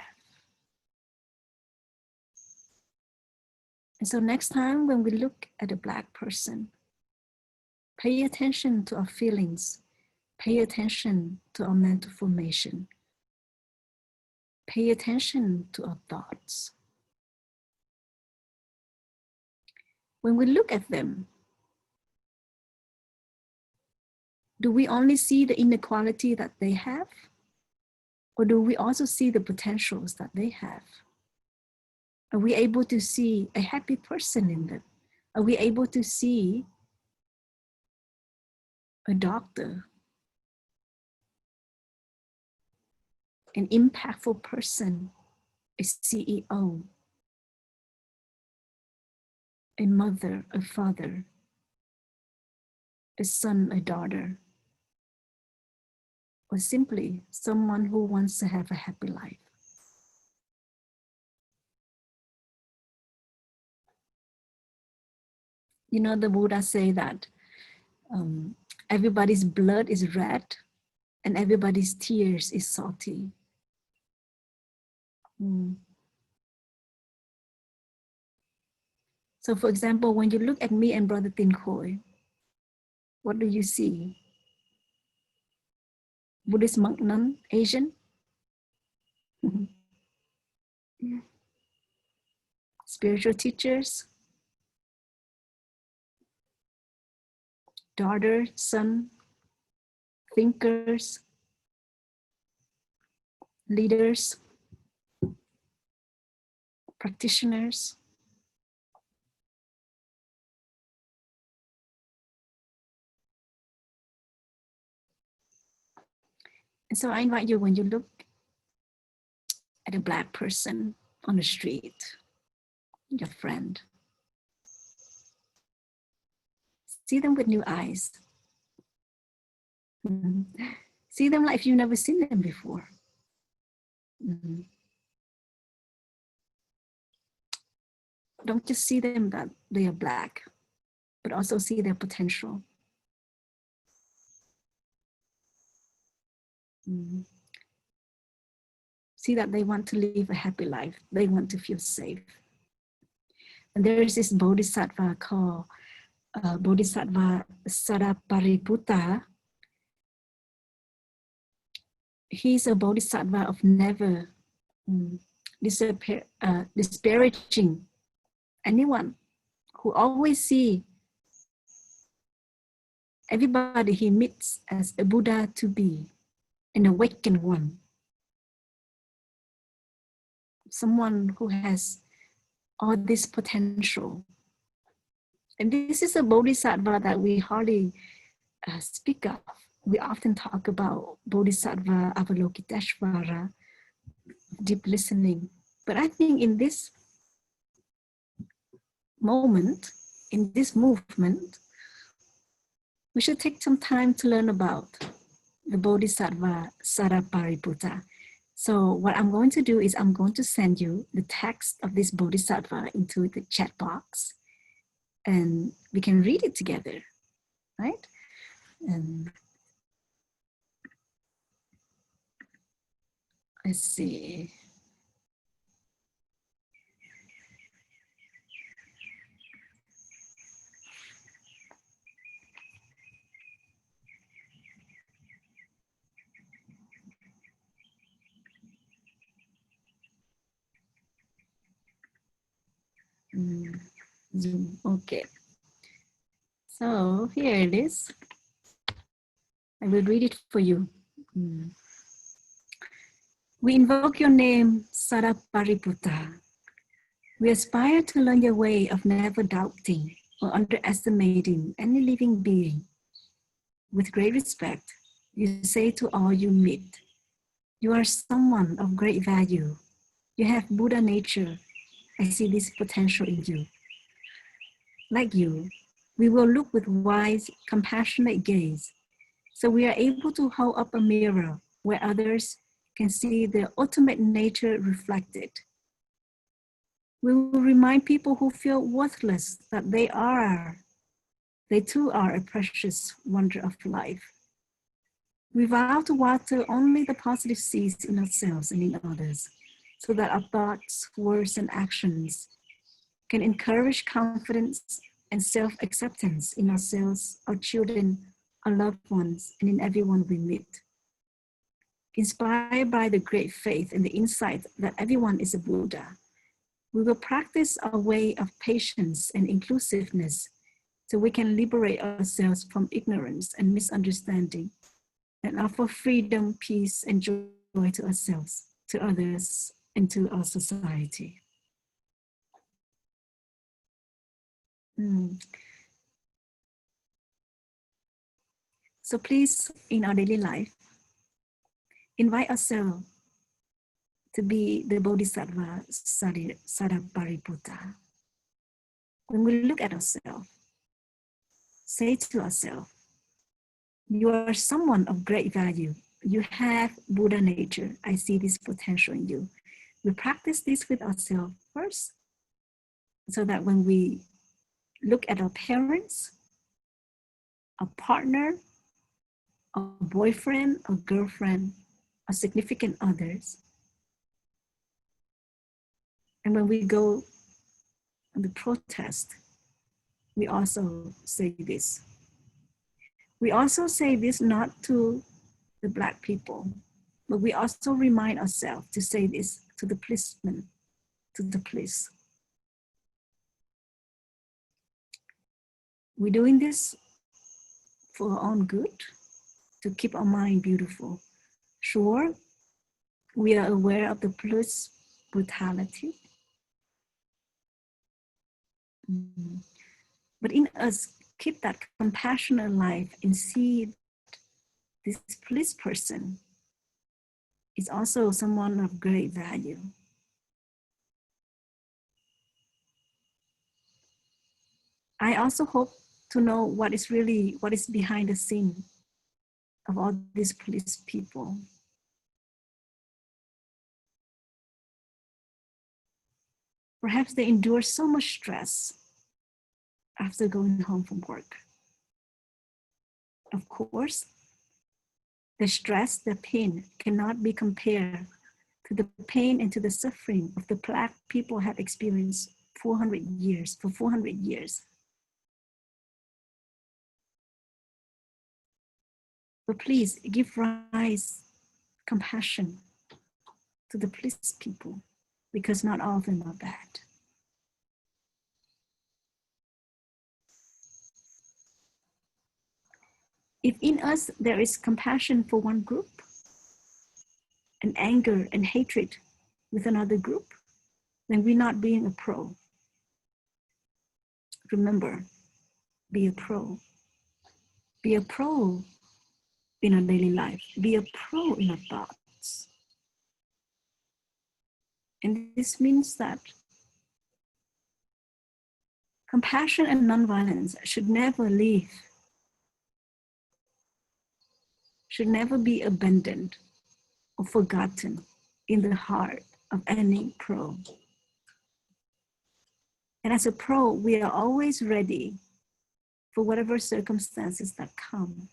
And so next time when we look at a Black person, pay attention to our feelings, pay attention to our mental formation, pay attention to our thoughts. When we look at them, do we only see the inequality that they have? Or do we also see the potentials that they have? Are we able to see a happy person in them? Are we able to see a doctor, an impactful person, a CEO, a mother, a father, a son, a daughter, or simply someone who wants to have a happy life? You know, the Buddha say that everybody's blood is red and everybody's tears is salty. So for example, when you look at me and Brother Tin Khoi, what do you see? Buddhist monk nun, Asian? Spiritual teachers, daughter, son, thinkers, leaders, practitioners. And so I invite you, when you look at a Black person on the street, your friend, see them with new eyes. See them like you've never seen them before. Don't just see them that they are Black, but also see their potential. See that they want to live a happy life. They want to feel safe. And there is this Bodhisattva called Bodhisattva Sariputta. He's a Bodhisattva of never disparaging anyone, who always see everybody he meets as a Buddha to be, an awakened one. Someone who has all this potential. And this is a Bodhisattva that we hardly speak of. we often talk about Bodhisattva Avalokiteshvara, deep listening. But I think in this moment, in this movement, we should take some time to learn about the Bodhisattva Sarapariputta. So what I'm going to do is I'm going to send you the text of this Bodhisattva into the chat box, and we can read it together, right? And let's see. Zoom. Okay. So here it is. I will read it for you. We invoke your name, Sarapariputta. We aspire to learn your way of never doubting or underestimating any living being. With great respect, you say to all you meet, you are someone of great value. You have Buddha nature. I see this potential in you. Like you, we will look with wise, compassionate gaze, so we are able to hold up a mirror where others can see their ultimate nature reflected. We will remind people who feel worthless that they too are a precious wonder of life. We vow to water only the positive seeds in ourselves and in others, so that our thoughts, words, and actions can encourage confidence and self-acceptance in ourselves, our children, our loved ones, and in everyone we meet. Inspired by the great faith and the insight that everyone is a Buddha, we will practice our way of patience and inclusiveness so we can liberate ourselves from ignorance and misunderstanding and offer freedom, peace, and joy to ourselves, to others, and to our society. So please, in our daily life, invite ourselves to be the Bodhisattva Sarapariputta. When we look at ourselves, say to ourselves, you are someone of great value. You have Buddha nature. I see this potential in you. We practice this with ourselves first, so that when we look at our parents, our partner, our boyfriend, our girlfriend, our significant others, and when we go on the protest, we also say this. We also say this not to the Black people, but we also remind ourselves to say this to the policemen, to the police. We're doing this for our own good, to keep our mind beautiful. Sure, we are aware of the police brutality, but in us, keep that compassion alive and see this police person is also someone of great value. I also hope to know what is behind the scene of all these police people. Perhaps they endure so much stress after going home from work. Of course, the stress, the pain cannot be compared to the pain and to the suffering of the Black people have experienced for 400 years. But please give rise, compassion to the police people, because not all of them are bad. If in us there is compassion for one group, and anger and hatred with another group, then we're not being a pro. Remember, be a pro. Be a pro in our daily life. Be a pro in our thoughts. And this means that compassion and nonviolence should never leave, should never be abandoned or forgotten in the heart of any pro. And as a pro, we are always ready for whatever circumstances that come.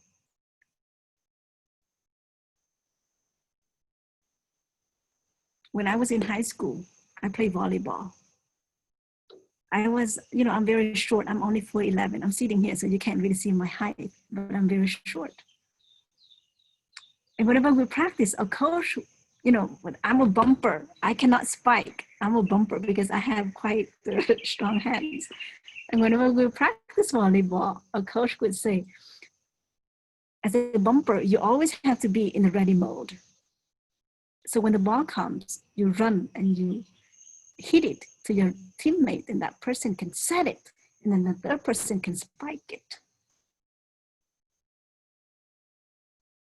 When I was in high school, I played volleyball. I was, I'm very short. I'm only 4'11". I'm sitting here, so you can't really see my height, but I'm very short. And whenever we practice, a coach, I'm a bumper. I cannot spike. I'm a bumper because I have quite strong hands. And whenever we practice volleyball, a coach would say, as a bumper, you always have to be in a ready mode. So when the ball comes, you run and you hit it to your teammate, and that person can set it, and then the third person can spike it.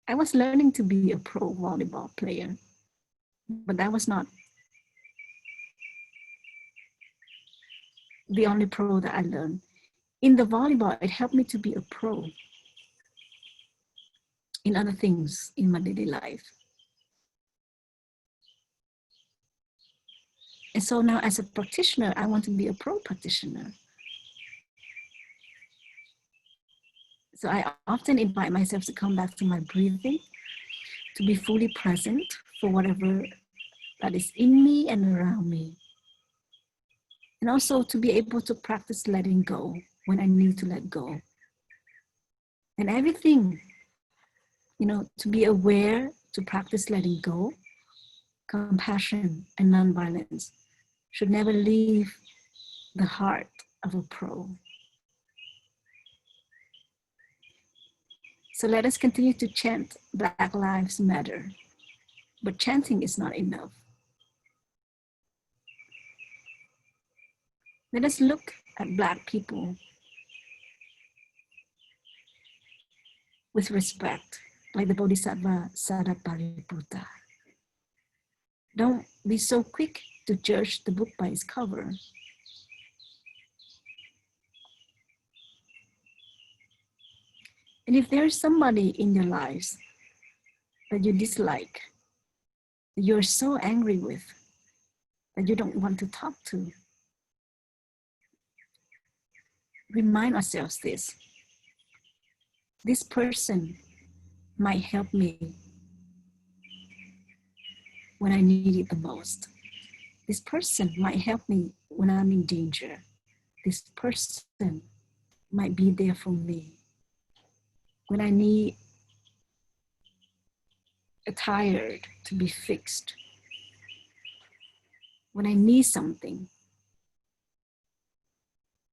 I was learning to be a pro volleyball player, but that was not the only pro that I learned. In the volleyball, it helped me to be a pro in other things in my daily life. And so now as a practitioner, I want to be a pro practitioner. So I often invite myself to come back to my breathing, to be fully present for whatever that is in me and around me. And also to be able to practice letting go when I need to let go. And everything, to be aware, to practice letting go, compassion and nonviolence should never leave the heart of a pro. So let us continue to chant Black Lives Matter, but chanting is not enough. Let us look at Black people with respect, like the Bodhisattva Sariputta. Don't be so quick to judge the book by its cover. And if there is somebody in your lives that you dislike, that you're so angry with, that you don't want to talk to, remind ourselves this. This person might help me when I need it the most. This person might help me when I'm in danger. This person might be there for me when I need a tire to be fixed, when I need something.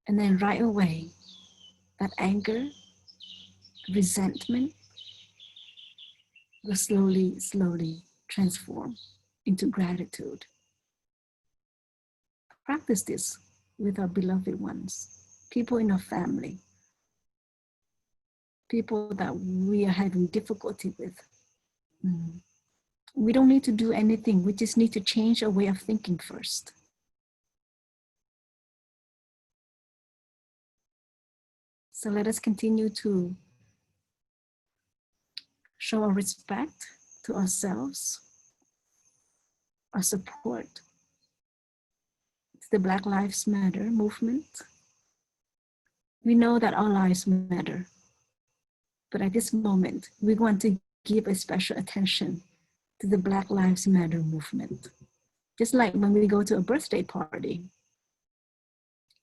And then right away, that anger, resentment will slowly transform into gratitude. Practice this with our beloved ones, people in our family, people that we are having difficulty with. We don't need to do anything. We just need to change our way of thinking first. So let us continue to show our respect to ourselves, our support to the Black Lives Matter movement. We know that our lives matter, but at this moment, we want to give a special attention to the Black Lives Matter movement. Just like when we go to a birthday party,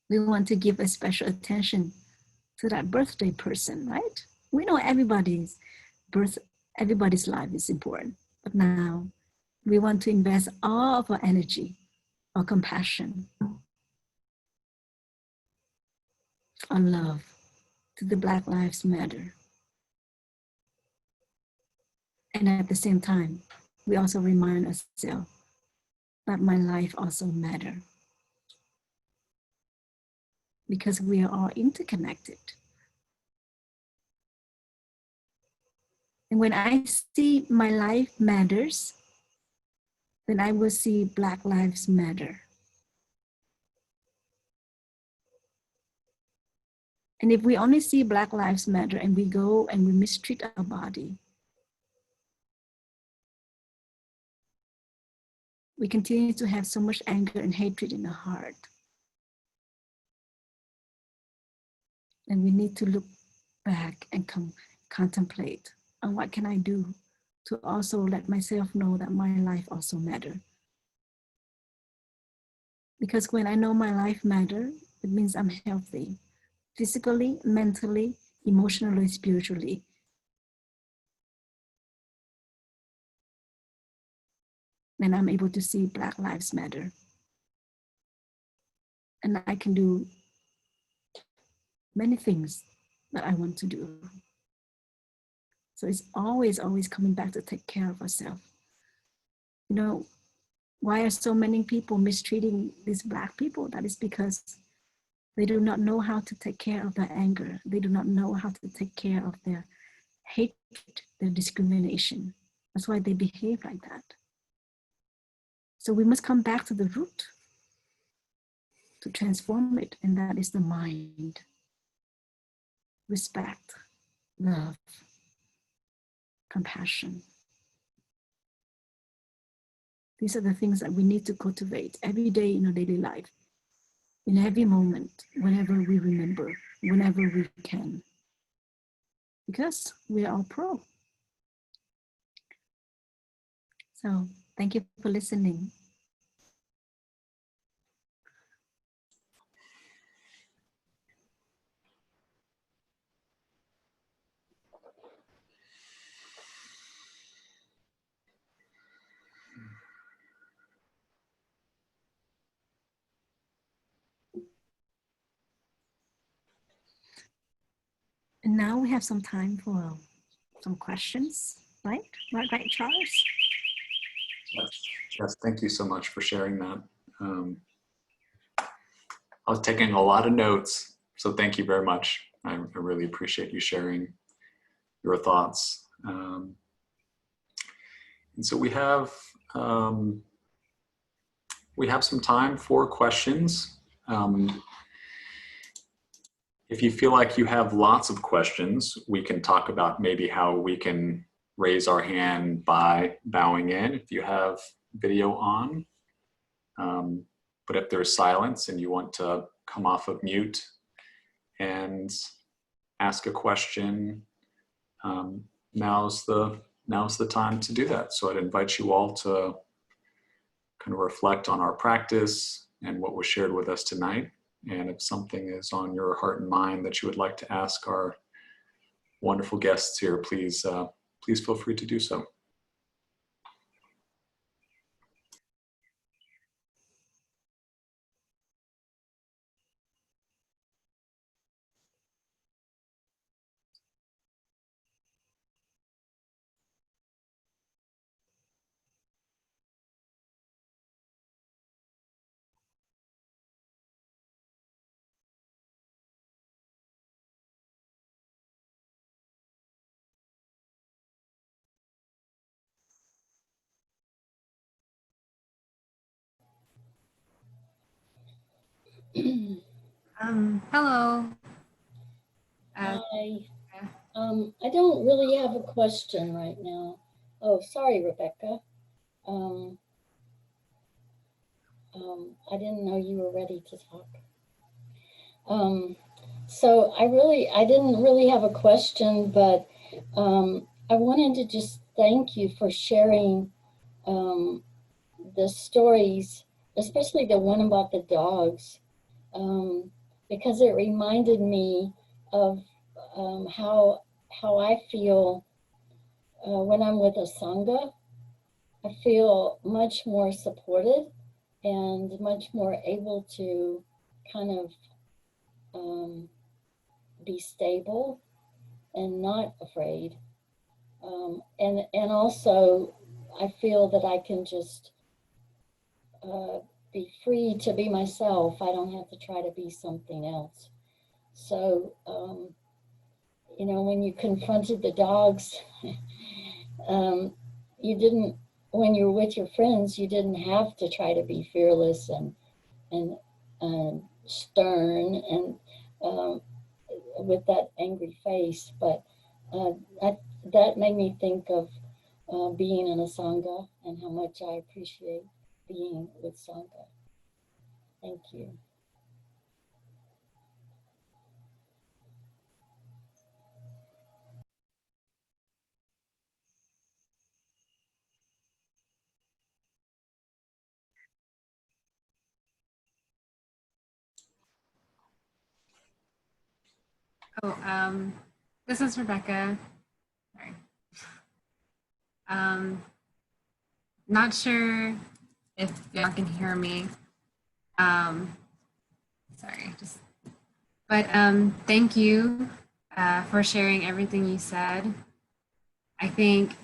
we want to give a special attention to that birthday person, right? We know everybody's life is important, but now we want to invest all of our energy, our compassion, our love to the Black Lives Matter. And at the same time, we also remind ourselves that my life also matters, because we are all interconnected. And when I see my life matters, then I will see Black Lives Matter. And if we only see Black Lives Matter and we go and we mistreat our body, we continue to have so much anger and hatred in the heart. And we need to look back and contemplate on what can I do to also let myself know that my life also matters. Because when I know my life matters, it means I'm healthy, physically, mentally, emotionally, spiritually. And I'm able to see Black Lives Matter. And I can do many things that I want to do. So it's always coming back to take care of ourselves. You know, why are so many people mistreating these Black people? That is because they do not know how to take care of their anger. They do not know how to take care of their hatred, their discrimination. That's why they behave like that. So we must come back to the root to transform it, and that is the mind. Respect, love, compassion. These are the things that we need to cultivate every day in our daily life, in every moment, whenever we remember, whenever we can. Because we are all pro. So thank you for listening. And now we have some time for some questions, right? Right, Charles? Yes, thank you so much for sharing that. I was taking a lot of notes, so thank you very much. I really appreciate you sharing your thoughts. And so we have some time for questions. If you feel like you have lots of questions, we can talk about maybe how we can raise our hand by bowing in if you have video on. But if there's silence and you want to come off of mute and ask a question, now's the time to do that. So I'd invite you all to kind of reflect on our practice and what was shared with us tonight. And if something is on your heart and mind that you would like to ask our wonderful guests here, please feel free to do so. Hello. Hi. I don't really have a question right now. Oh, sorry, Rebecca. I didn't know you were ready to talk. So I didn't really have a question, but I wanted to just thank you for sharing the stories, especially the one about the dogs, because it reminded me of how I feel when I'm with a Sangha. I feel much more supported and much more able to kind of be stable and not afraid. And also I feel that I can just be free to be myself. I don't have to try to be something else. So, you know, when you confronted the dogs you didn't, when you're with your friends, you didn't have to try to be fearless and stern and with that angry face. But that made me think of being in a Sangha and how much I appreciate being with Sangha. Thank you. Oh, this is Rebecca. Sorry. Not sure if y'all can hear me. Sorry, but thank you for sharing everything you said. I think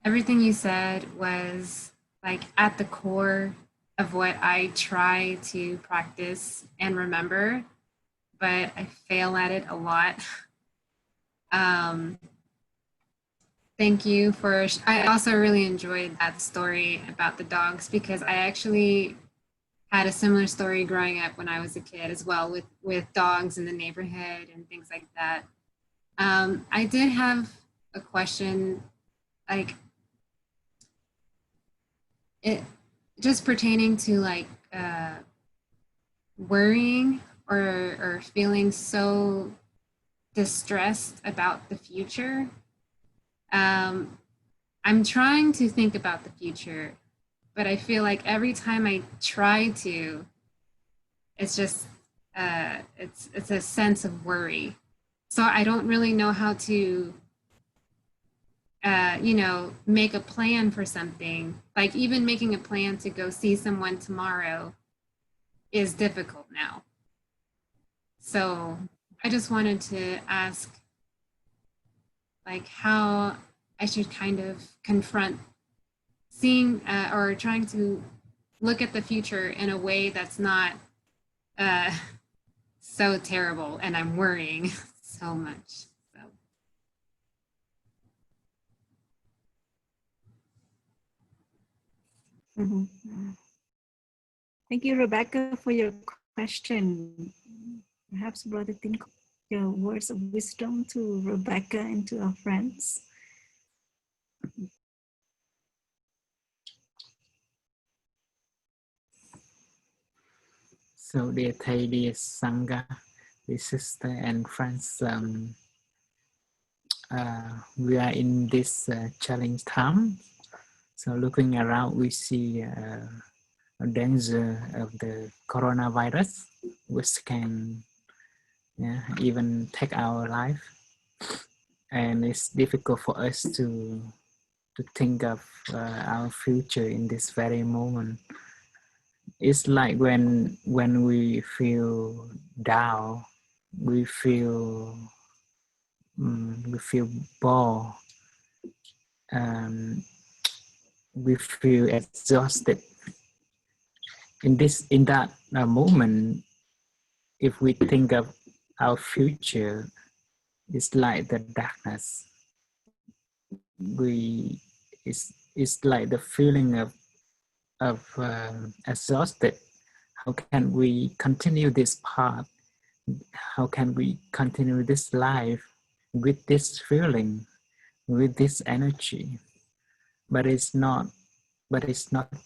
everything you said was like at the core of what I try to practice and remember, but I fail at it a lot. Thank you for, I also really enjoyed that story about the dogs because I actually had a similar story growing up when I was a kid as well with dogs in the neighborhood and things like that. I did have a question, like it just pertaining to like worrying or feeling so distressed about the future. I'm trying to think about the future, but I feel like every time I try to, it's just it's a sense of worry. So I don't really know how to you know, make a plan for something. Like even making a plan to go see someone tomorrow is difficult now. So I just wanted to ask like how I should kind of confront seeing or trying to look at the future in a way that's not so terrible and I'm worrying so much. So. Thank you, Rebecca, for your question. Perhaps Brother Tinko, your words of wisdom to Rebecca and to our friends. So dear Thầy, dear Sangha, dear sister and friends, we are in this challenging time. So looking around, we see a danger of the coronavirus, which can even take our life. And it's difficult for us to think of our future in this very moment. It's like when we feel down, we feel bored, we feel exhausted. In that moment, if we think of our future, it's like the darkness. It's like the feeling of exhausted. How can we continue this path? How can we continue this life with this feeling, with this energy? But it's not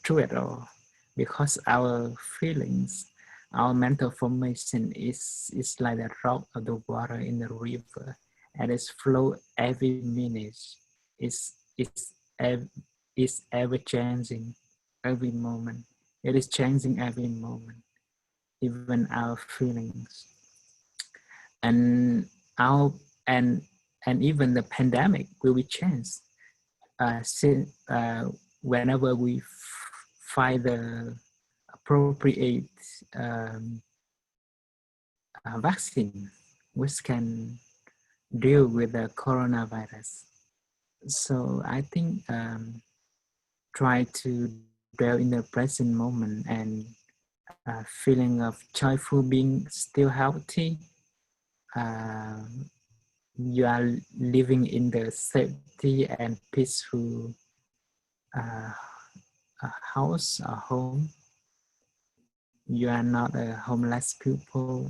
true at all, because our feelings, our mental formation is like a drop of the water in the river, and it's flow every minute. It's ever changing every moment. It is changing every moment, even our feelings. And even the pandemic will be changed. Whenever we find the appropriate vaccine which can deal with the coronavirus. So I think try to dwell in the present moment and feeling of joyful being still healthy, you are living in the safety and peaceful house or home. You are not a homeless people.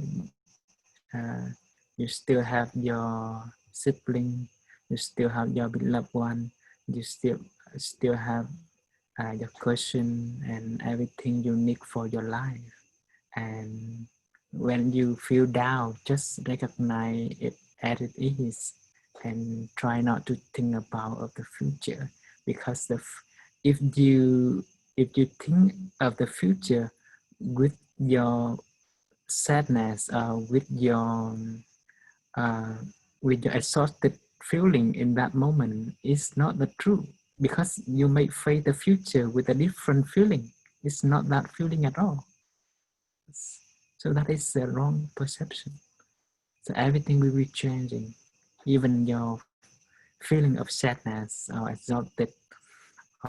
Uh, you still have your sibling. You still have your beloved one. You still have your cushion and everything you need for your life. And when you feel down, just recognize it as it is and try not to think about of the future, because if you think of the future with your sadness, uh, with your exhausted feeling in that moment, is not the truth, because you may face the future with a different feeling. It's not that feeling at all. So that is the wrong perception. So everything will be changing. Even your feeling of sadness or exhausted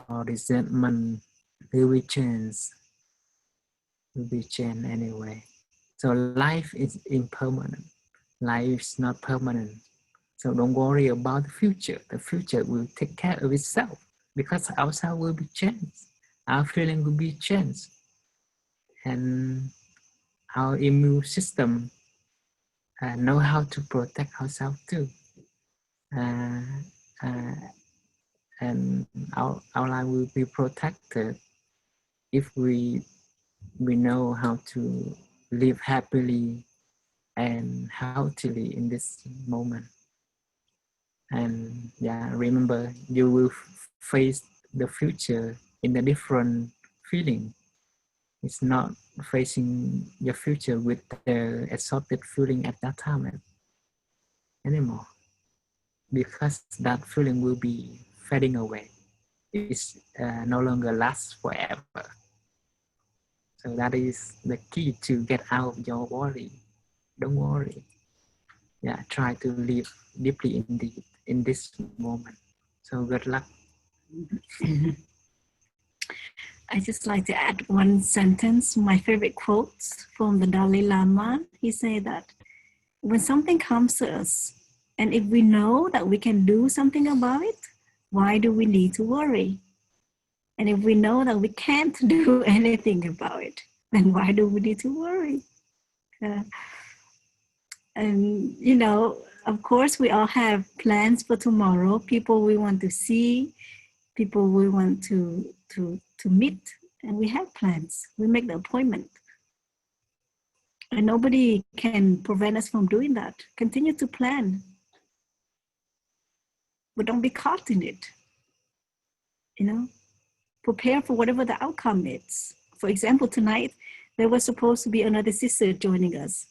or resentment will be changed. Will be changed anyway. So life is impermanent. Life is not permanent. So don't worry about the future. The future will take care of itself, because ourselves will be changed. Our feeling will be changed. And our immune system know how to protect ourselves too. Uh, uh, and our life will be protected if we know how to live happily and healthily in this moment. And yeah, remember, you will face the future in a different feeling. It's not facing your future with the exhausted feeling at that time anymore, because that feeling will be fading away. It's no longer lasts forever. So that is the key to get out of your worry. Don't worry. Yeah, try to live deeply in this moment. So good luck. I just like to add one sentence, my favorite quotes from the Dalai Lama. He said that when something comes to us, and if we know that we can do something about it, why do we need to worry? And if we know that we can't do anything about it, then why do we need to worry? And you know, of course, we all have plans for tomorrow. People we want to see, people we want to meet, and we have plans. We make the appointment, and nobody can prevent us from doing that. Continue to plan, but don't be caught in it. You know, prepare for whatever the outcome is. For example, tonight there was supposed to be another sister joining us.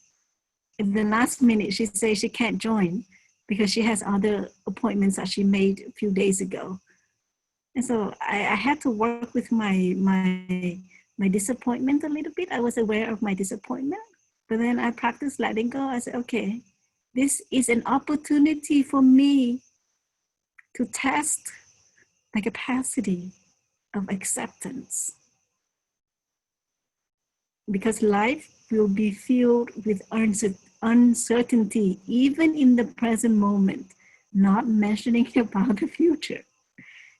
In the last minute, she says she can't join because she has other appointments that she made a few days ago. And so I had to work with my disappointment a little bit. I was aware of my disappointment, but then I practiced letting go. I said, okay, this is an opportunity for me to test my capacity of acceptance, because life will be filled with uncertainty, even in the present moment, not mentioning about the future.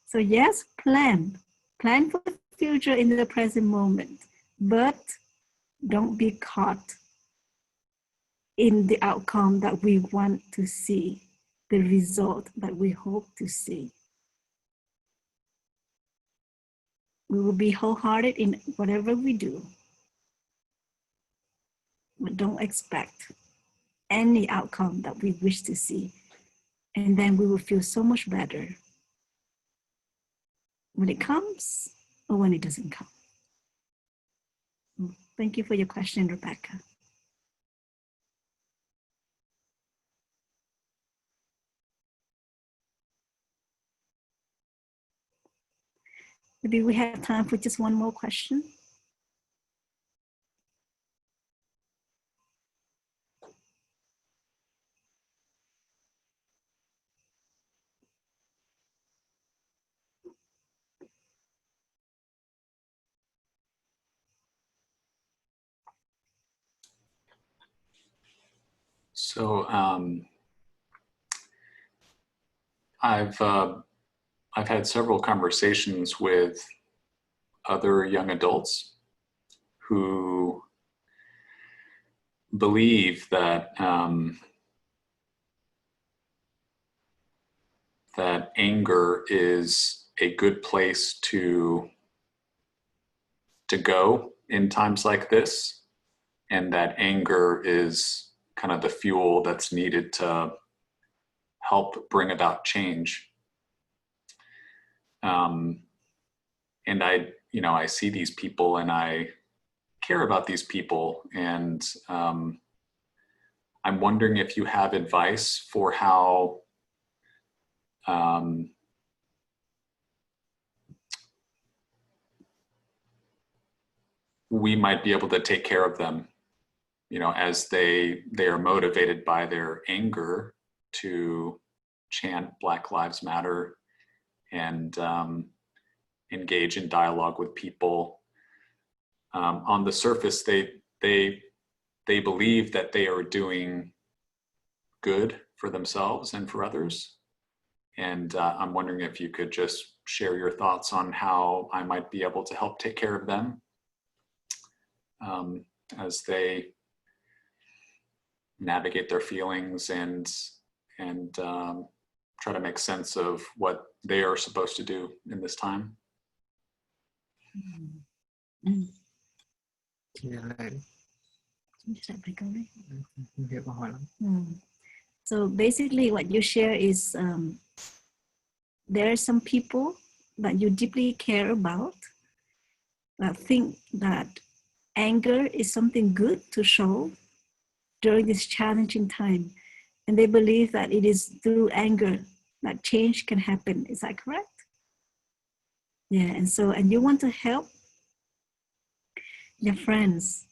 So yes, plan for the future in the present moment, but don't be caught in the outcome that we want to see, the result that we hope to see. We will be wholehearted in whatever we do, but don't expect any outcome that we wish to see. And then we will feel so much better when it comes or when it doesn't come. Thank you for your question, Rebecca. Maybe we have time for just one more question. So I've had several conversations with other young adults who believe that that anger is a good place to go in times like this, and that anger is kind of the fuel that's needed to help bring about change. And I see these people and I care about these people, and I'm wondering if you have advice for how we might be able to take care of them, as they are motivated by their anger to chant Black Lives Matter and engage in dialogue with people. On the surface, they believe that they are doing good for themselves and for others. And I'm wondering if you could just share your thoughts on how I might be able to help take care of them as they navigate their feelings and try to make sense of what they are supposed to do in this time. So basically what you share is there are some people that you deeply care about that think that anger is something good to show during this challenging time. And they believe that it is through anger that change can happen. Is that correct? Yeah, and you want to help your friends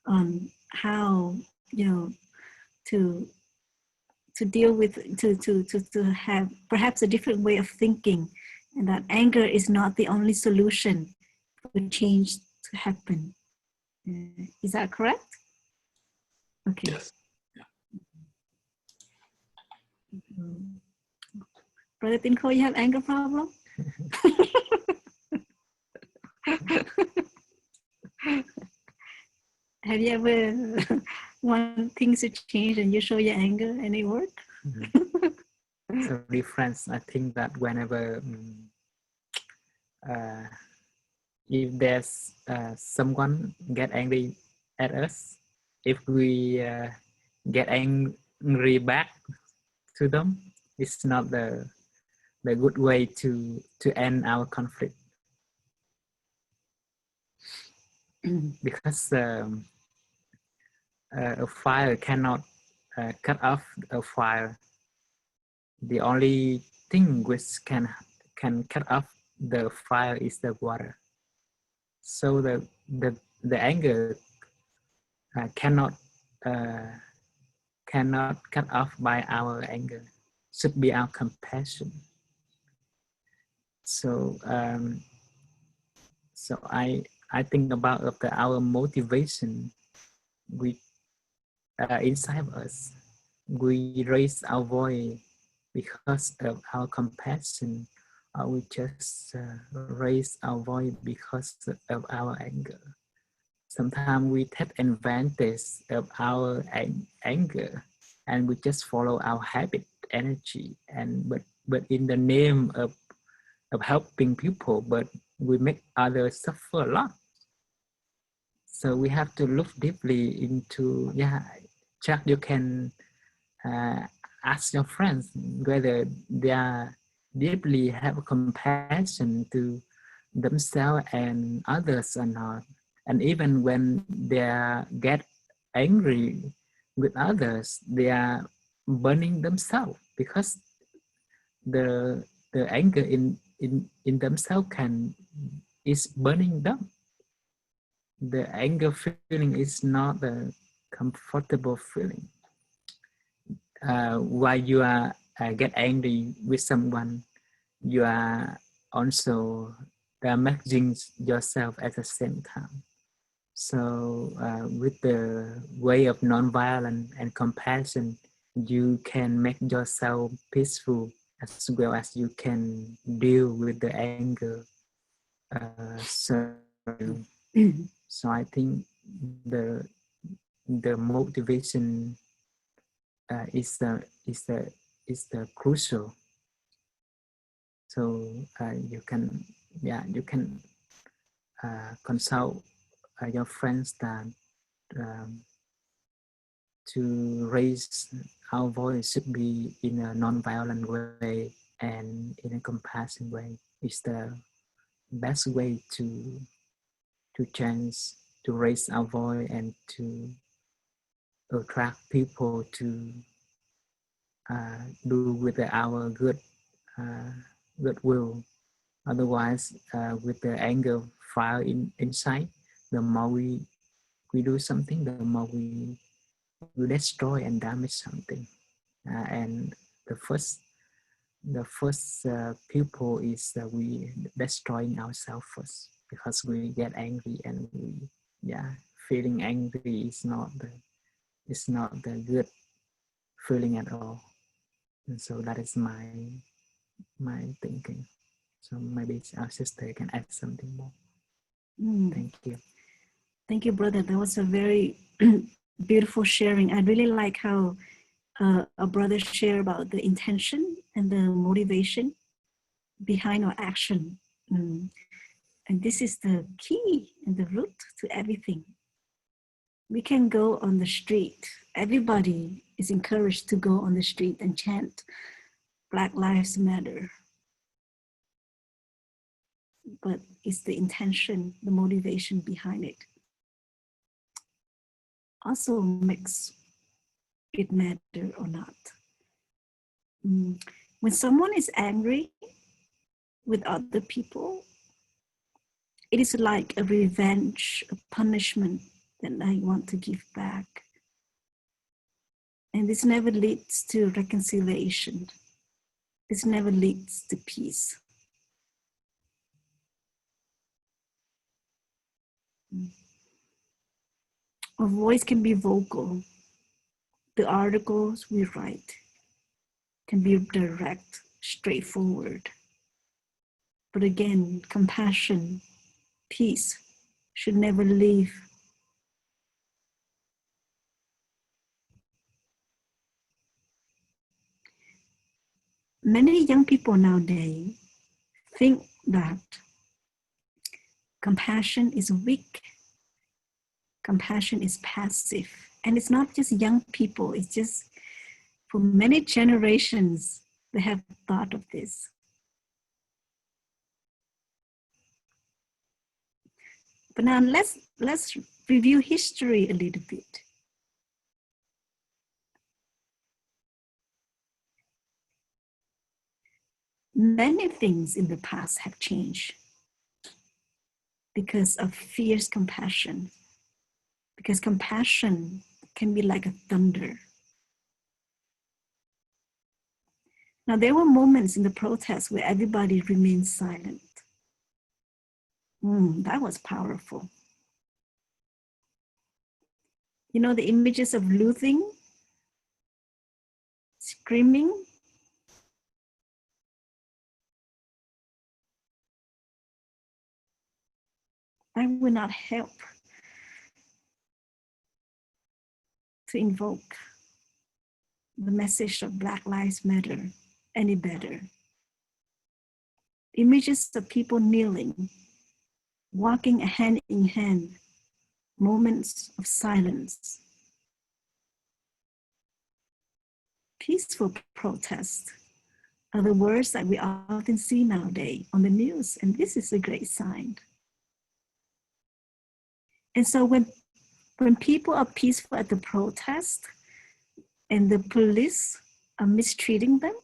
on how, to deal with, to have perhaps a different way of thinking, and that anger is not the only solution for change to happen. Is that correct? Okay. Yes. Brother Tinko, you have anger problem? Have you ever want things to change and you show your anger and it work? So difference, I think that whenever if there's someone get angry at us, if we get angry back to them, it's not the good way to end our conflict. Because a fire cannot cut off a fire. The only thing which can cut off the fire is the water. So the anger cannot cut off by our anger. Should be our compassion. So so I think about our motivation. We inside of us, we raise our voice because of our compassion, or we just raise our voice because of our anger. Sometimes we take advantage of our anger and we just follow our habit, energy, and but in the name of helping people, but we make others suffer a lot. So we have to look deeply into, Chuck, you can ask your friends whether they are deeply have compassion to themselves and others or not. And even when they get angry with others, they are burning themselves because the anger in themselves is burning them. The anger feeling is not a comfortable feeling. While you are get angry with someone, you are also damaging yourself at the same time. So with the way of nonviolence and compassion, you can make yourself peaceful as well as you can deal with the anger. So I think the motivation is the crucial. So you can consult your friends that to raise our voice should be in a non-violent way and in a compassionate way. Is the best way to change, to raise our voice and to attract people to do with our goodwill. Otherwise, with the anger fire inside, the more we do something, the more we destroy and damage something. And the first pupil is we destroying ourselves first, because we get angry and feeling angry is not the good feeling at all. And so that is my thinking. So maybe our sister can add something more. Thank you. Thank you, brother. That was a very beautiful sharing. I really like how a brother share about the intention and the motivation behind our action. And this is the key and the root to everything. We can go on the street. Everybody is encouraged to go on the street and chant Black Lives Matter. But it's the intention, the motivation behind it also makes it matter or not. When someone is angry with other people, it is like a revenge, a punishment that I want to give back. And this never leads to reconciliation. This never leads to peace. Our voice can be vocal. The articles we write can be direct, straightforward. But again, compassion, peace should never leave. Many young people nowadays think that compassion is weak, compassion is passive. And it's not just young people, it's just for many generations they have thought of this. But now let's review history a little bit. Many things in the past have changed because of fierce compassion. Because compassion can be like a thunder. Now, there were moments in the protests where everybody remained silent. That was powerful. You know, the images of looting, screaming, that will not help to invoke the message of Black Lives Matter any better. Images of people kneeling, walking hand in hand, moments of silence. Peaceful protest are the words that we often see nowadays on the news, and this is a great sign. And so when people are peaceful at the protest and the police are mistreating them,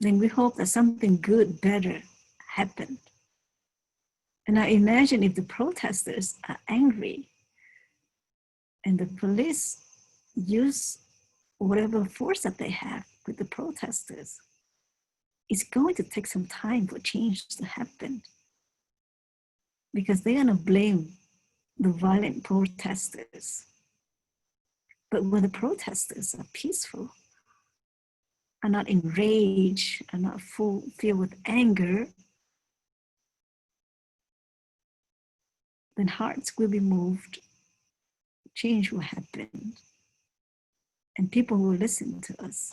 then we hope that something good, better happened. And now imagine if the protesters are angry and the police use whatever force that they have with the protesters. It's going to take some time for change to happen, because they're going to blame the violent protesters. But when the protesters are peaceful, are not enraged, are not filled with anger, then hearts will be moved, change will happen, and people will listen to us.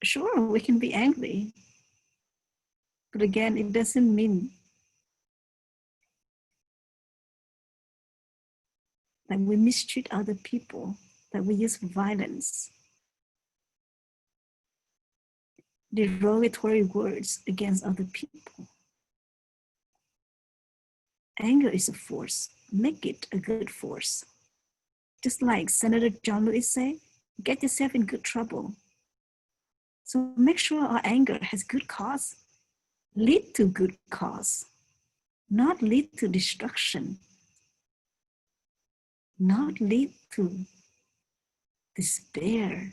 Sure, we can be angry, but again, it doesn't mean that we mistreat other people, that we use violence, derogatory words against other people. Anger is a force. Make it a good force. Just like Senator John Lewis said, get yourself in good trouble. So make sure our anger has good cause, lead to good cause, not lead to destruction, not lead to despair,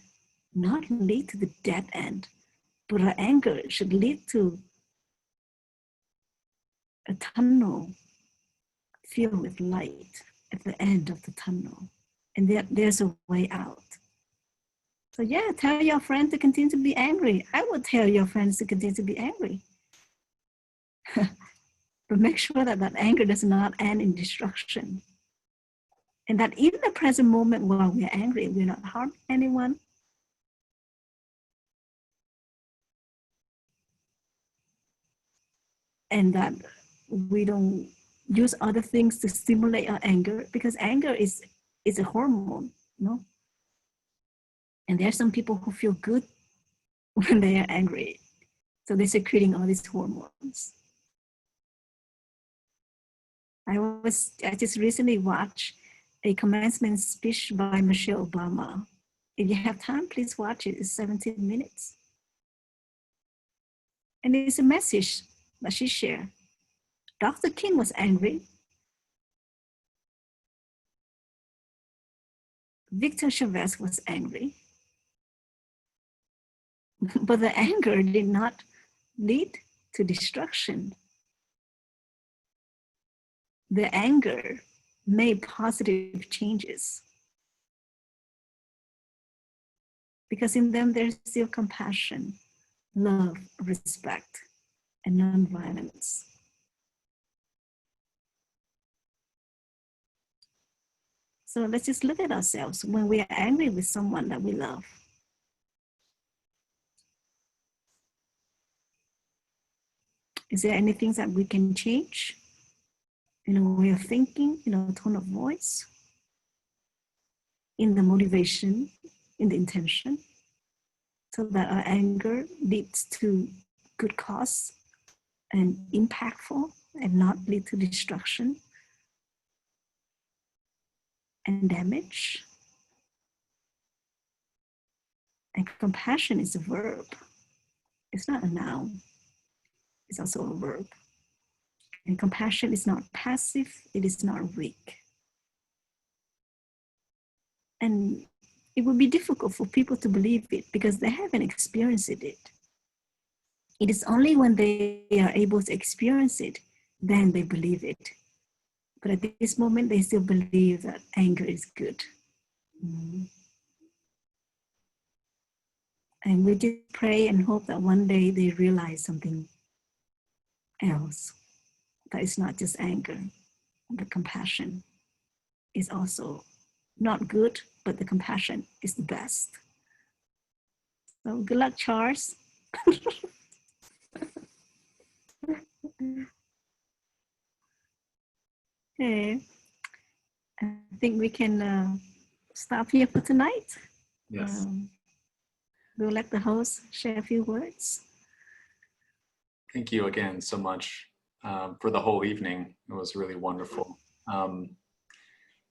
not lead to the dead end, but our anger should lead to a tunnel filled with light at the end of the tunnel. And there's a way out. So yeah, tell your friend to continue to be angry. I would tell your friends to continue to be angry. But make sure that that anger does not end in destruction. And that in the present moment while we're angry, we're not harming anyone. And that we don't use other things to stimulate our anger, because anger is a hormone, you know? And there are some people who feel good when they are angry. So they're secreting all these hormones. I just recently watched a commencement speech by Michelle Obama. If you have time, please watch it. It's 17 minutes. And it's a message that she shared. Dr. King was angry. Victor Chavez was angry. But the anger did not lead to destruction. The anger made positive changes. Because in them there's still compassion, love, respect, and nonviolence. So let's just look at ourselves when we are angry with someone that we love. Is there anything that we can change in a way of thinking, in a tone of voice, in the motivation, in the intention, so that our anger leads to good cause and impactful and not lead to destruction and damage? And compassion is a verb. It's not a noun. It's also a verb. And compassion is not passive. It is not weak. And it would be difficult for people to believe it because they haven't experienced it. It is only when they are able to experience it, then they believe it. But at this moment, they still believe that anger is good. And we just pray and hope that one day they realize something else, that it's not just anger, but compassion is also not good, but the compassion is the best. So good luck, Charles. Okay, I think we can stop here for tonight. Yes. We'll let the host share a few words. Thank you again so much for the whole evening. It was really wonderful.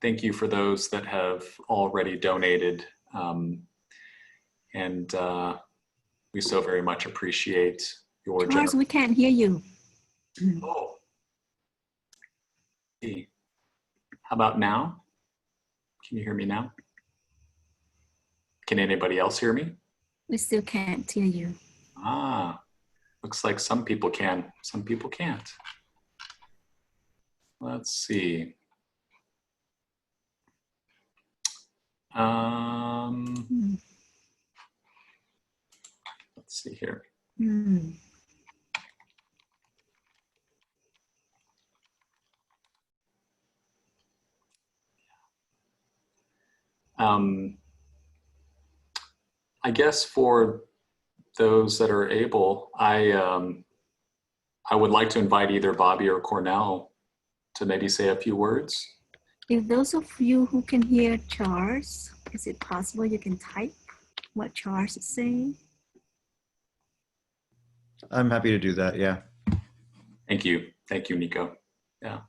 Thank you for those that have already donated. And we so very much appreciate your Charles, we can't hear you. Oh. How about now? Can you hear me now? Can anybody else hear me? We still can't hear you. Ah, looks like some people can, some people can't. let's see. Let's see here. I guess for those that are able, I would like to invite either Bobby or Cornell to maybe say a few words. If those of you who can hear Charles, is it possible you can type what Charles is saying? I'm happy to do that, yeah. Thank you, Nico. Yeah.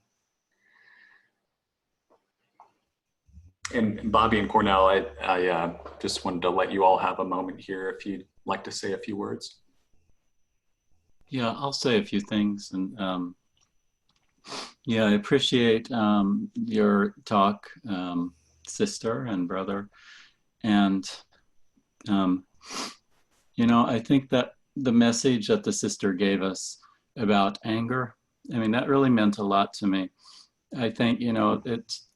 And Bobby and Cornell, I just wanted to let you all have a moment here if you'd like to say a few words. Yeah, I'll say a few things. And yeah, I appreciate your talk, sister and brother. And, you know, I think that the message that the sister gave us about anger, I mean, that really meant a lot to me. I think, you know,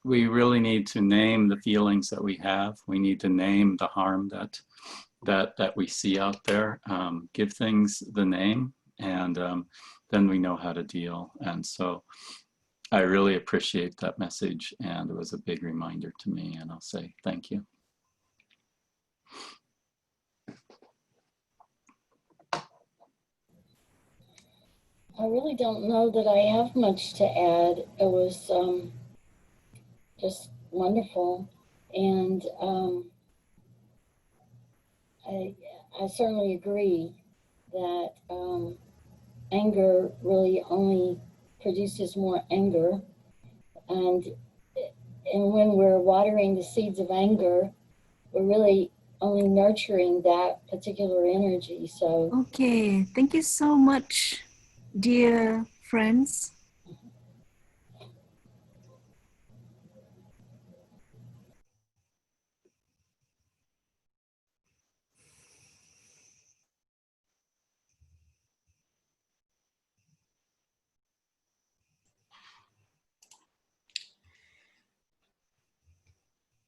we really need to name the feelings that we have. We need to name the harm that we see out there, give things the name, and then we know how to deal. And so I really appreciate that message, and it was a big reminder to me, and I'll say thank you. I really don't know that I have much to add. It was just wonderful. And I certainly agree that anger really only produces more anger. And when we're watering the seeds of anger, we're really only nurturing that particular energy. So Okay, thank you so much, dear friends.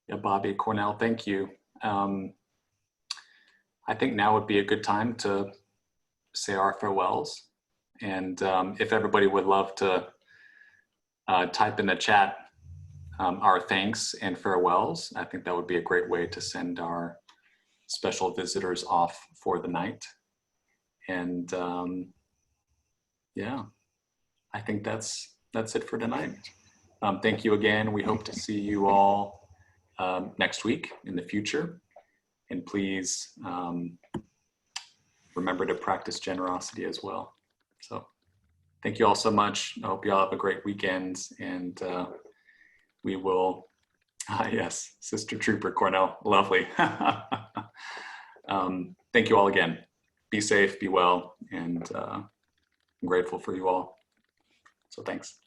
Yeah, Bobby, Cornell, thank you. I think now would be a good time to say our farewells. And if everybody would love to type in the chat our thanks and farewells, I think that would be a great way to send our special visitors off for the night. And yeah, I think that's it for tonight. Thank you again. We hope to see you all next week in the future. And please remember to practice generosity as well. So thank you all so much. I hope you all have a great weekend, and we will, yes, Sister Trooper Cornell, lovely. Thank you all again. Be safe, be well, and I'm grateful for you all. So thanks.